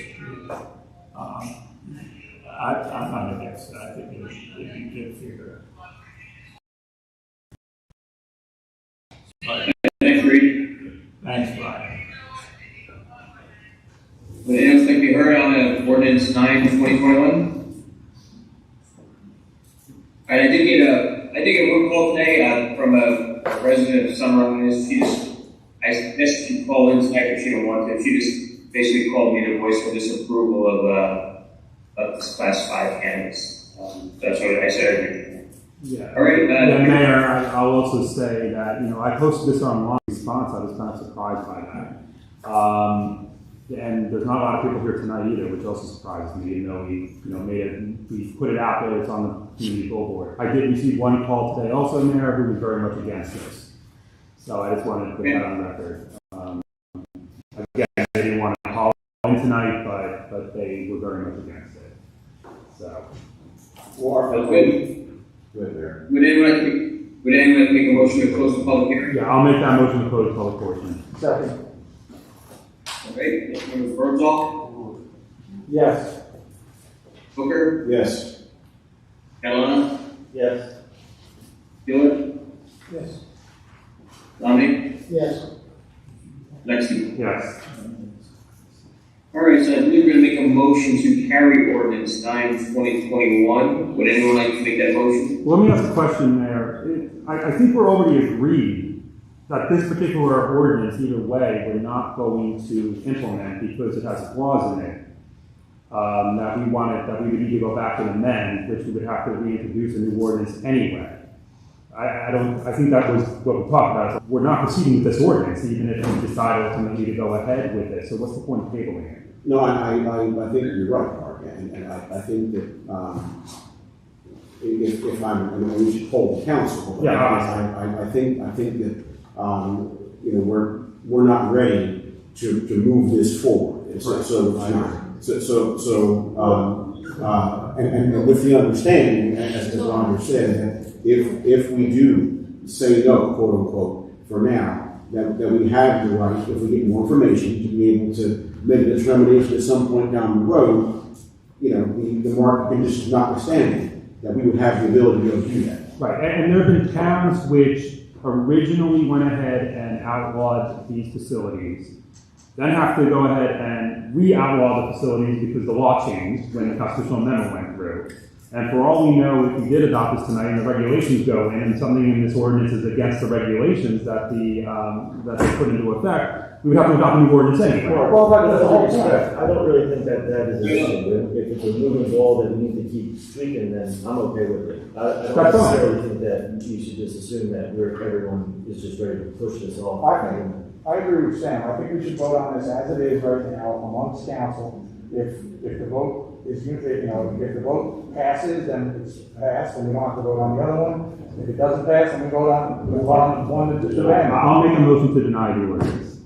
J: I'm not against that. I think it'd be good to figure out.
I: Thanks, Reed.
J: Thanks, Brian.
I: Would anyone else like to be heard on ordinance 9/2021? I did get a phone call today from a resident of Sunrise. I messaged she called in tonight, but she didn't want to. She just basically called me to voice her disapproval of this class 5 cannabis. That's what I said.
J: Yeah.
I: All right.
J: Mayor, I'll also say that I posted this online response. I was kind of surprised by that. And there's not a lot of people here tonight either, which also surprises me. Even though we put it out there, it's on the community billboard. I did receive one call today, also Mayor, who was very much against this. So I just wanted to put that on record. Again, they didn't want to call in tonight, but they were very much against it. So.
I: Would anyone like to make a motion to close the public hearing?
J: Yeah, I'll make that motion to close the public portion.
L: Second.
I: Okay, Mr. Birdsall?
L: Yes.
I: Booker?
R: Yes.
I: Catalano?
E: Yes.
I: Gillard?
L: Yes.
I: Dominic?
L: Yes.
I: Lexi?
J: Yes.
I: All right, so I believe we're going to make a motion to carry ordinance 9/2021. Would anyone like to make that motion?
J: Well, let me ask a question there. I think we're already agreed that this particular ordinance, either way, we're not going to implement because it has a clause in it that we would need to go back and amend, which we would have to reintroduce a new ordinance anyway. I think that was what we talked about. We're not proceeding with this ordinance, even if we decide ultimately to go ahead with it. So what's the point of tabling it?
R: No, I think you're right, Mark, and I think that if we should hold the council.
J: Yeah,
R: I think that we're not ready to move this forward. And and with the understanding, as Roger said, that if we do say no, quote unquote, for now, that we have the right, if we get more information, to be able to make a determination at some point down the road, you know, the market conditions notwithstanding, that we would have the ability to go do that.
J: Right, and there have been towns which originally went ahead and outlawed these facilities, then have to go ahead and re-outlaw the facilities because the law changed when the constitutional amendment went through. And for all we know, if we did adopt this tonight and the regulations go in and something in this ordinance is against the regulations that they put into effect, we would have to adopt a new ordinance anyway.
E: Well, that's the whole point. I don't really think that is an issue. If it's a moving ball that we need to keep tweaking, then I'm okay with it. I don't necessarily think that you should just assume that everyone is just ready to push this off.
L: I agree with Sam. I think we should vote on this as it is right now amongst council. If the vote is, if the vote passes, then it's passed, and we don't have to vote on the other one. If it doesn't pass, then we vote on one that's abandoned.
J: I'll make a motion to deny the ordinance.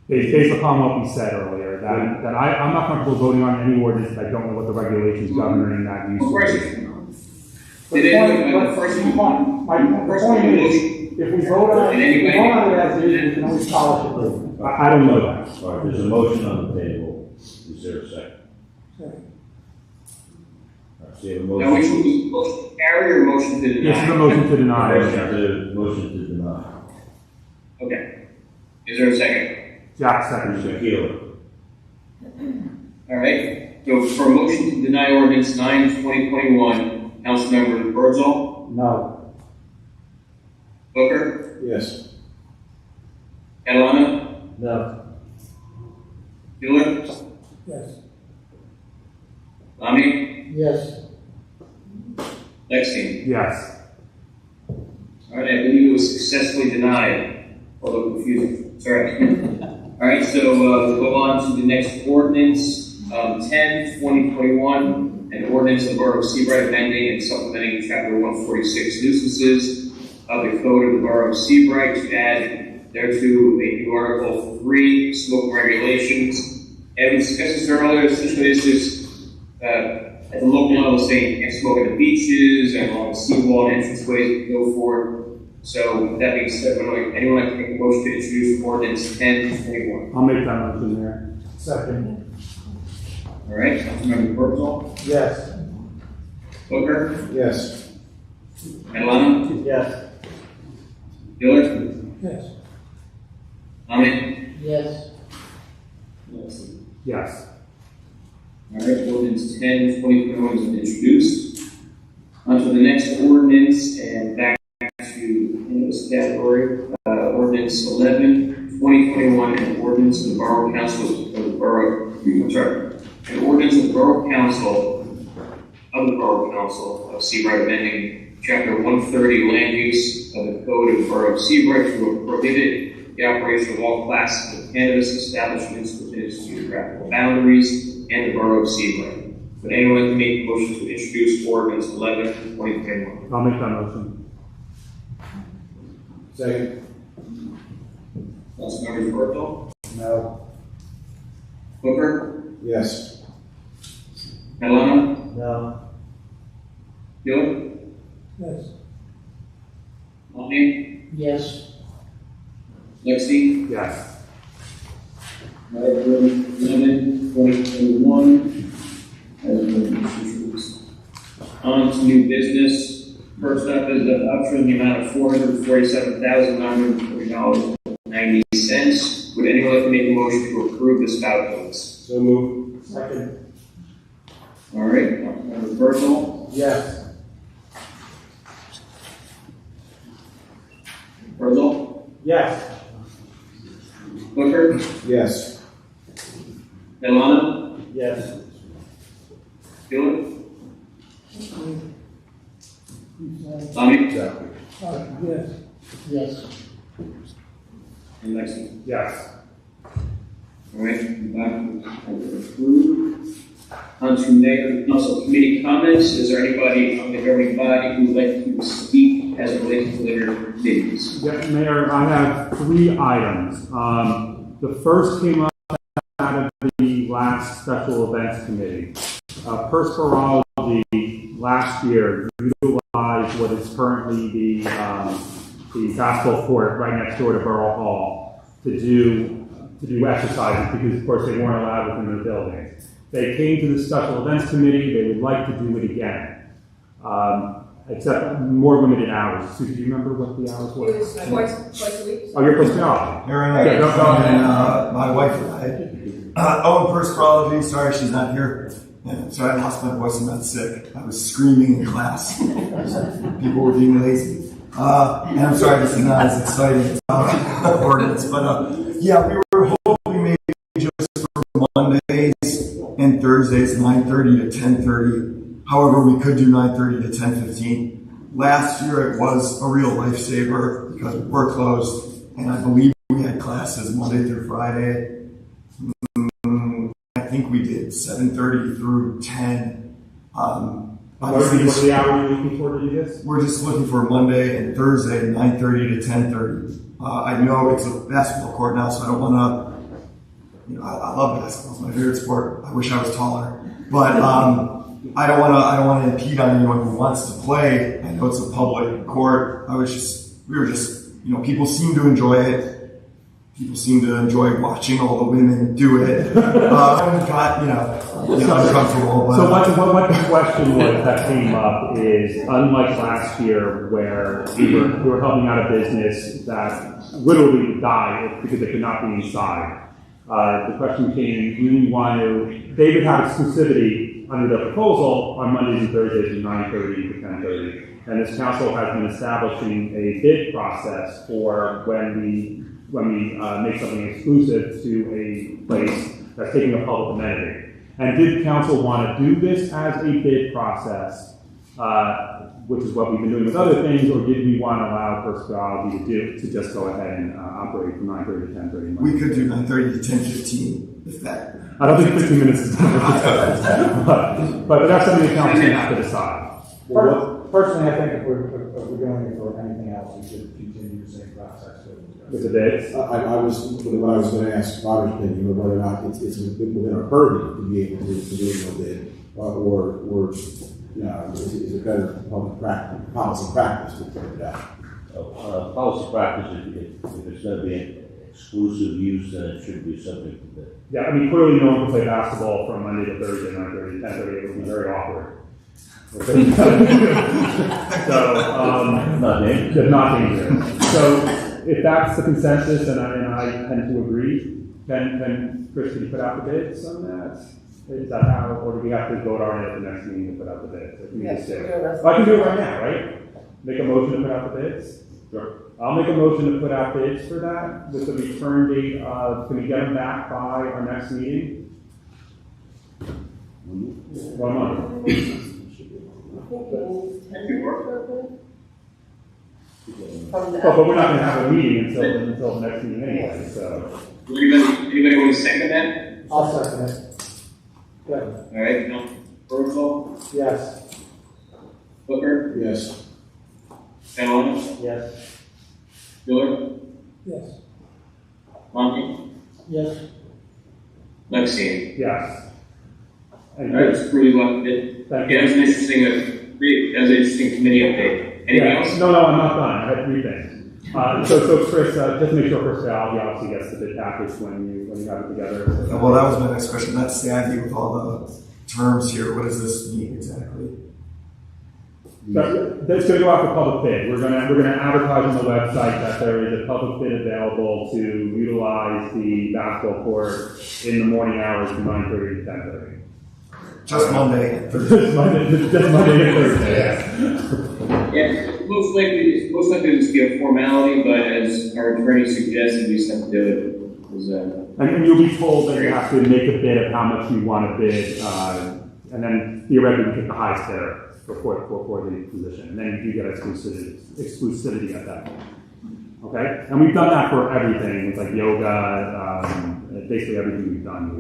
J: Based upon what we said earlier, that I'm not comfortable voting on any ordinance that I don't know what the regulations governing that use is.
L: My point is, if we vote on it as is, we can always polish it.
J: I don't know that.
Q: All right, there's a motion on the table. Is there a second? All right, so you have a motion.
I: Now, which would be motion to carry or motion to deny?
J: This is a motion to deny.
Q: Motion to deny.
I: Okay. Is there a second?
J: Jack second.
Q: Shaquille.
I: All right. So for a motion to deny ordinance 9/2021, Councilmember Birdsall?
L: No.
I: Booker?
R: Yes.
I: Catalano?
E: No.
I: Bueller?
L: Yes.
I: Lamy?
L: Yes.
I: Lexstein?
J: Yes.
I: All right, I believe it was successfully denied, although confusing. Sorry. All right, so we'll go on to the next ordinance, 10/2021, an ordinance of the Borough of Seabright amending and supplementing Chapter 146 nuisances of the Code of the Borough of Seabright to add thereto a new Article 3, smoking regulations. And we discussed this earlier. Essentially, this is at the local level saying you can't smoke at the beaches and along the seawall and entranceways and go forward. So with that being said, anyone like to make a motion to introduce ordinance 10/21?
J: I'll make that motion there.
L: Second.
I: All right, Councilmember Birdsall?
L: Yes.
I: Booker?
R: Yes.
I: Catalano?
E: Yes.
I: Bueller?
L: Yes.
I: Lamy?
L: Yes.
J: Yes.
I: All right, ordinance 10/2021 has been introduced. On to the next ordinance and back to in this category, ordinance 11/2021, an ordinance of the Borough Council of the Borough, an ordinance of the Borough Council of Seabright amending Chapter 130 land use of the Code of the Borough of Seabright to prohibit the operation of all classes of cannabis establishments within its geographical boundaries and the Borough of Seabright. Would anyone like to make a motion to introduce ordinance 11/2021?
J: I'll make that motion.
R: Second.
I: Councilmembers Birdsall?
L: No.
I: Booker?
R: Yes.
I: Catalano?
E: No.
I: Bueller?
L: Yes.
I: Lamy?
L: Yes.
I: Lexi?
J: Yes.
I: All right, ordinance 11/2021 has been introduced. On to new business. First up is an voucher in the amount of $447,940.90. Would anyone like to make a motion to approve this voucher?
R: So moved.
L: Second.
I: All right, Councilmember Birdsall?
L: Yes.
I: Birdsall?
L: Yes.
I: Booker?
R: Yes.
I: Catalano?
E: Yes.
I: Bueller? Lamy?
R: Exactly.
L: Yes. Yes.
I: And Lexi?
J: Yes.
I: All right, that was approved. On to Mayor and Council Committee comments. Is there anybody from the governing body who would like to speak as it relates to their committees?
J: Yeah, Mayor, I have 3 items. The first came up out of the last special events committee. Perspirology last year utilized what is currently the the basketball court right next door to Borough Hall to do exercises because, of course, they weren't allowed within the building. They came to the special events committee. They would like to do it again, except more limited hours. Susan, do you remember what the hours were?
M: It was twice a week.
J: Oh, you're supposed to know.
H: Here I am.
J: Okay, no problem.
H: And my wife and I. First chronology. Sorry she's not here. Yeah, sorry, I lost my voice. I'm not sick. I was screaming in class. People were being lazy. And I'm sorry, this is not as exciting as ordinance, but yeah, we were hoping maybe just for Mondays and Thursdays, 9:30 to 10:30. However, we could do 9:30 to 10:15. Last year, it was a real lifesaver because we were closed, and I believe we had classes Monday through Friday. I think we did 7:30 through 10.
J: What are the hours you're looking for to do this?
H: We're just looking for Monday and Thursday, 9:30 to 10:30. I know it's a basketball court now, so I don't want to. I love basketball; it's my favorite sport. I wish I was taller, but I don't want to impede on anyone who wants to play. I know it's a public court. We were just, people seem to enjoy it. People seem to enjoy watching all the women do it. Uncomfortable. But,
J: so what the question was that came up is, unlike last year where we were helping out a business that literally would die because they could not be inside, the question came, do we want to, they would have exclusivity under the proposal on Mondays and Thursdays from 9:30 to 10:30. And this council has been establishing a bid process for when we make something exclusive to a place that's taking a public amenity. And did council want to do this as a bid process, which is what we've been doing with other things, or did we want to allow First Biology to just go ahead and operate from 9:30 to 10:30?
H: We could do 9:30 to 10:15, if that.
J: I don't think 15 minutes is enough. but that's something the council's going to have to decide.
L: Personally, I think if we're doing it for anything else, we should continue the same process.
J: With the bids?
R: What I was going to ask Robert's opinion, whether or not it's within our purview to be able to do a bid, or is it better public practice, policy practice to put it out?
Q: Policy practice, if it's going to be an exclusive use, then it should be subject to bid.
J: Yeah, I mean, clearly no one can play basketball from Monday to Thursday, 9:30 to 10:30. It would be very awkward. Not dangerous. So if that's the consensus, and I tend to agree, then Chris, can you put out the bids on that? Is that how, or do we have to vote on it at the next meeting to put out the bids?
D: Yes,
J: I can do it right now, right? Make a motion to put out the bids? Sure. I'll make a motion to put out bids for that with the return date of, can we get them back by our next meeting? 1 month. But we're not going to have a meeting until the next meeting anyway, so.
I: Anybody want to second that?
L: I'll second it. Good.
I: All right, no. Protocol?
L: Yes.
I: Booker?
R: Yes.
I: Catalano?
L: Yes.
I: Miller?
L: Yes.
I: Monty?
L: Yes.
I: Lexi?
J: Yes.
I: All right, it's really well. That was an interesting, committee update. Anything else?
J: No, I'm not done. I had 3 things. So Chris, just make sure First Biology obviously gets the bid package when you have it together. So
H: well, that was my next question. Not savvy with all the terms here. What does this mean exactly?
J: That's going to go out for public bid. We're going to advertise on the website that there is a public bid available to utilize the basketball court in the morning hours from 9:30 to 10:30.
H: Just Monday and Thursday.
J: just Monday and Thursday.
I: Yeah, most likely this will be a formality, but as our attorney suggested, we just have to do it.
J: And you'll be told that you have to make a bid of how much you want to bid, and then theoretically you pick the highest bidder for the position, and then you do get exclusivity at that point. Okay, and we've done that for everything. It's like yoga, basically everything we've done.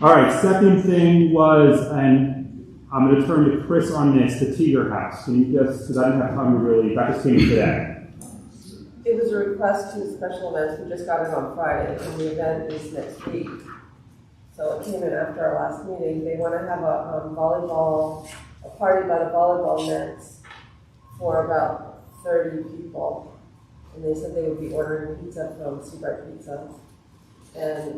J: All right. Second thing was, and I'm going to turn to Chris on this, the Teeter House. Can you just, because I didn't have time to really, that just came today.
D: It was a request to special events. We just got it on Friday, and the event is next week. So it came in after our last meeting. They want to have a party by the volleyball nets for about 30 people. And they said they would be ordering pizza from Seabright Pizza. And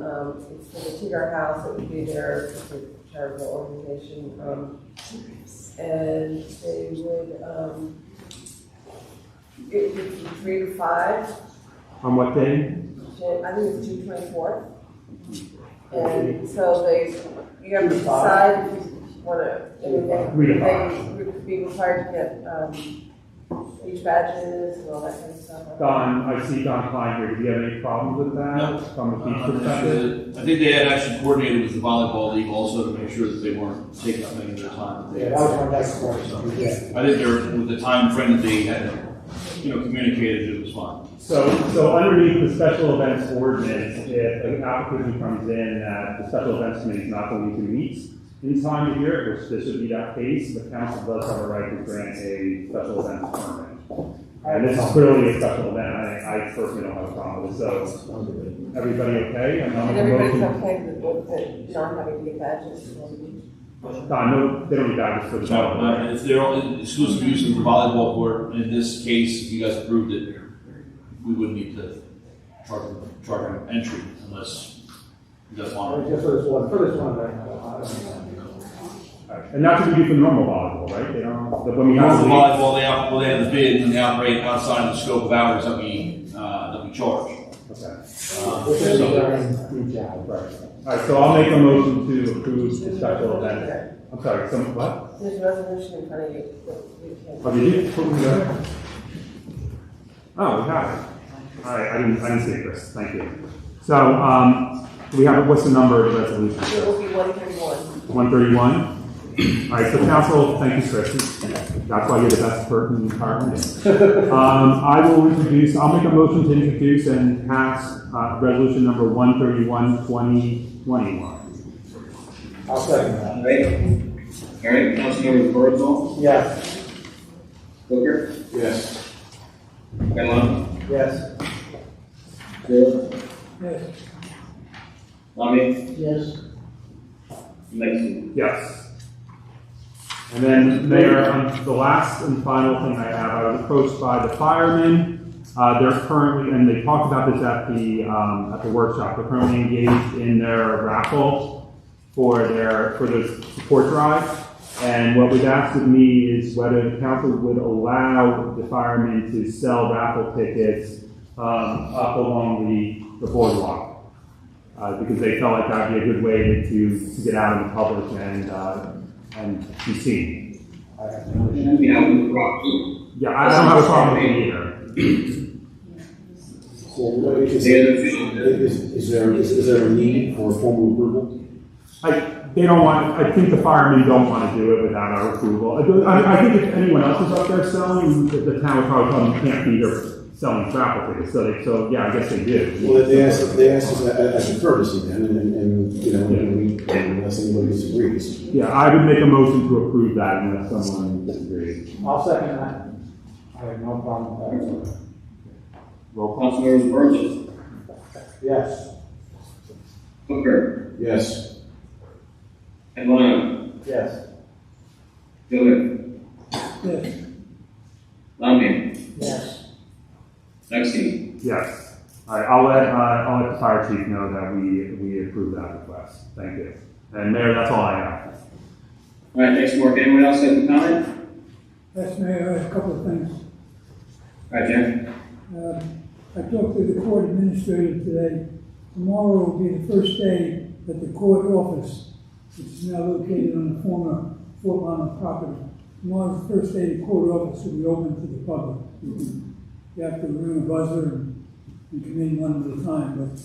D: it's for the Tigger House, it would be their charitable organization. And they would, it would be 3 to 5.
J: On what day?
D: I think it's June 24th. And so you have to decide if you want to, I mean, they would be required to get beach badges and all that kind of stuff.
J: Don, I see Don Klein here. Do you have any problems with that?
A: No.
J: From the beach perspective?
A: I think they had actually coordinated with the volleyball league also to make sure that they weren't taking up any of their time.
L: Yeah, that was my next question. Yeah.
A: I think with the time frame that they had, communicated, it was fine.
J: So underneath the special events ordinance, if an application comes in that the special events committee is not going to meet in time to hear it, which this would be that case, the council does have a right to grant a special events permit. And this is clearly a special event. I personally don't have a problem with it. So everybody okay?
D: And everybody's okay with not having to get badges?
J: No, they don't need badges for the
A: No, if they're only exclusive use of the volleyball court, in this case, if you guys approved it, we wouldn't need to charge them entry unless you guys want to.
L: Just for this one right now.
J: And that's what we do for normal volleyball, right? They don't. When we
A: Normal
J: have
A: volleyball, they have the bid and they operate outside the scope of hours that we charge.
J: Okay.
L: Right.
J: All right, so I'll make a motion to approve the special event. I'm sorry, what?
D: There's a resolution in front of you.
J: Oh, did you? Put me there? Oh, we have it. All right, I didn't see it, Chris. Thank you. So, we have, what's the number of the resolution?
D: It will be 131.
J: 131? All right, so council, thank you, Chris. That's why you're the best person in the entire meeting. I'll make a motion to introduce and pass resolution number 131, 2021.
L: I'll second that.
I: All right, Councilmember Berthel?
L: Yes.
I: Booker?
T: Yes.
I: Fenlon?
L: Yes.
I: Bill?
L: Yes.
I: Lamy?
L: Yes.
I: Lexi?
J: Yes. And then, Mayor, the last and final thing I have, I was approached by the firemen. They're currently, and they talked about this at the workshop. They're currently engaged in their raffle for the support drive. And what was asked of me is whether the council would allow the firemen to sell raffle tickets up along the boardwalk. Because they felt like that would be a good way to get out in the public and be seen.
I: I don't
J: Yeah, I don't have a problem with it either.
R: So, is there a need for formal approval?
J: They don't want. I think the firemen don't want to do it without our approval. I think if anyone else is up there selling, the town would probably tell them you can't be there selling raffle tickets. So yeah, I guess they do.
R: Well, they asked us as a courtesy then, and unless anybody disagrees.
J: Yeah, I would make a motion to approve that unless someone disagrees.
L: I'll second that. I have no problem with that.
J: Roll call.
I: Councilmember Berthel?
L: Yes.
I: Booker?
R: Yes.
I: Fenlon?
L: Yes.
I: Bill?
L: Yes.
I: Lamy?
L: Yes.
I: Lexi?
J: Yes. All right. I'll let the fire chief know that we approve that request. Thank you. And Mayor, that's all I have.
I: All right, thanks, Mark. Anyone else have a comment?
V: Yes, Mayor, I have a couple of things.
I: All right, Jen.
V: I talked to the court administrator today. Tomorrow will be the first day that the court office, which is now located on the former Fort Monmouth property, tomorrow's the first day the court office will be open to the public. You have to ring a buzzer and come in one at a time. But,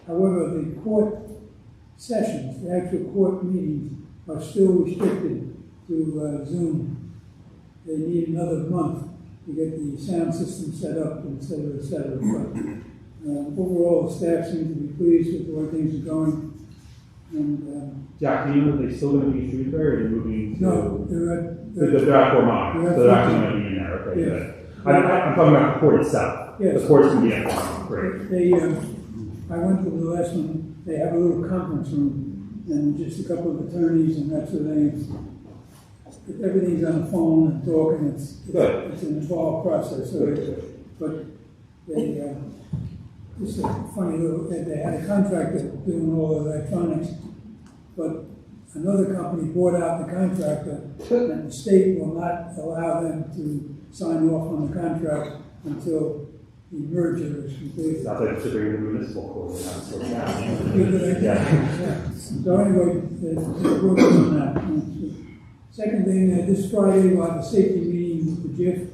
V: however, the court sessions, the actual court meetings, are still restricted to Zoom. They need another month to get the sound system set up, et cetera, et cetera. But overall, the staff seems to be pleased with the way things are going. And
J: Jack, do you know if they're still going to be Shrewsbury or they're moving to?
V: no, they're
J: at Fort Monmouth, so they're actually going to be in there. Okay,
V: Yeah.
J: good. I'm talking about the court itself.
V: Yes.
J: The court's going to be at Fort Monmouth. Great.
V: They, I went to the last one. They have a little conference room, and just a couple of attorneys and that sort of thing. everything's on the phone and talking,
J: Good.
V: it's an involved process, so but they, it's a funny little, they had a contractor doing all the electronics, but another company bought out the contractor, and the state will not allow them to sign off on the contract until the merger is completed.
J: Sounds like it should bring the municipal court, and that's so bad.
V: Yeah. So anyway, we're working on that. Second thing, this Friday we'll have a safety meeting with the JIF,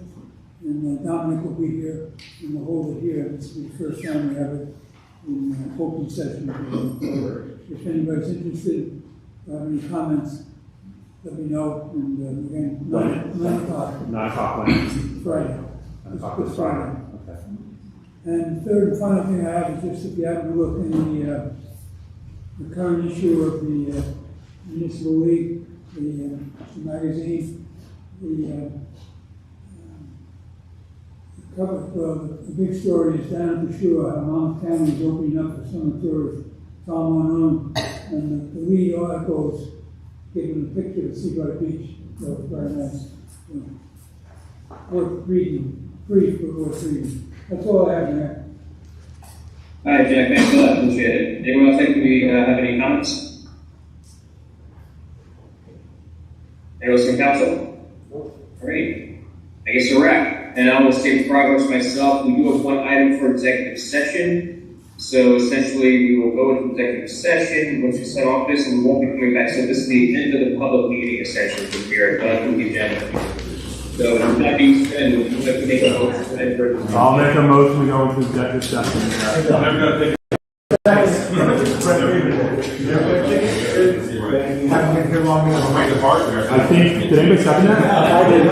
V: and Dominic will be here, and we'll hold it here. This will be the first time we have it in open session. If anybody's interested, have any comments, let me know. And again, 9 o'clock.
J: 9 o'clock when?
V: Friday.
J: 9 o'clock
V: This
J: this Friday.
V: Friday.
J: Okay.
V: And third and final thing I have is just if you happen to look in the current issue of the Municipal League, the magazine, the cover, the big story is down at the shore, how Monmouth County is opening up for summer tourists, Tom Unknown, and the lead article is giving a picture of Seabright Beach, so it's very nice. Worth reading, brief but worth reading. That's all I have there.
I: All right, Jack, thanks for that, appreciate it. Anyone else think we have any comments? Anyone else from council? All right, I guess we're wrapped. And I will state progress myself. We do have one item for executive session. So essentially, we will go into executive session once we set off this, and we won't be coming back. So this is the end of the public meeting, essentially, from here. But with the agenda. So with that being said, would you like to make a motion?
J: I'll make a motion to go into executive session.
U: I'm never gonna take
J: I think, did anybody second that?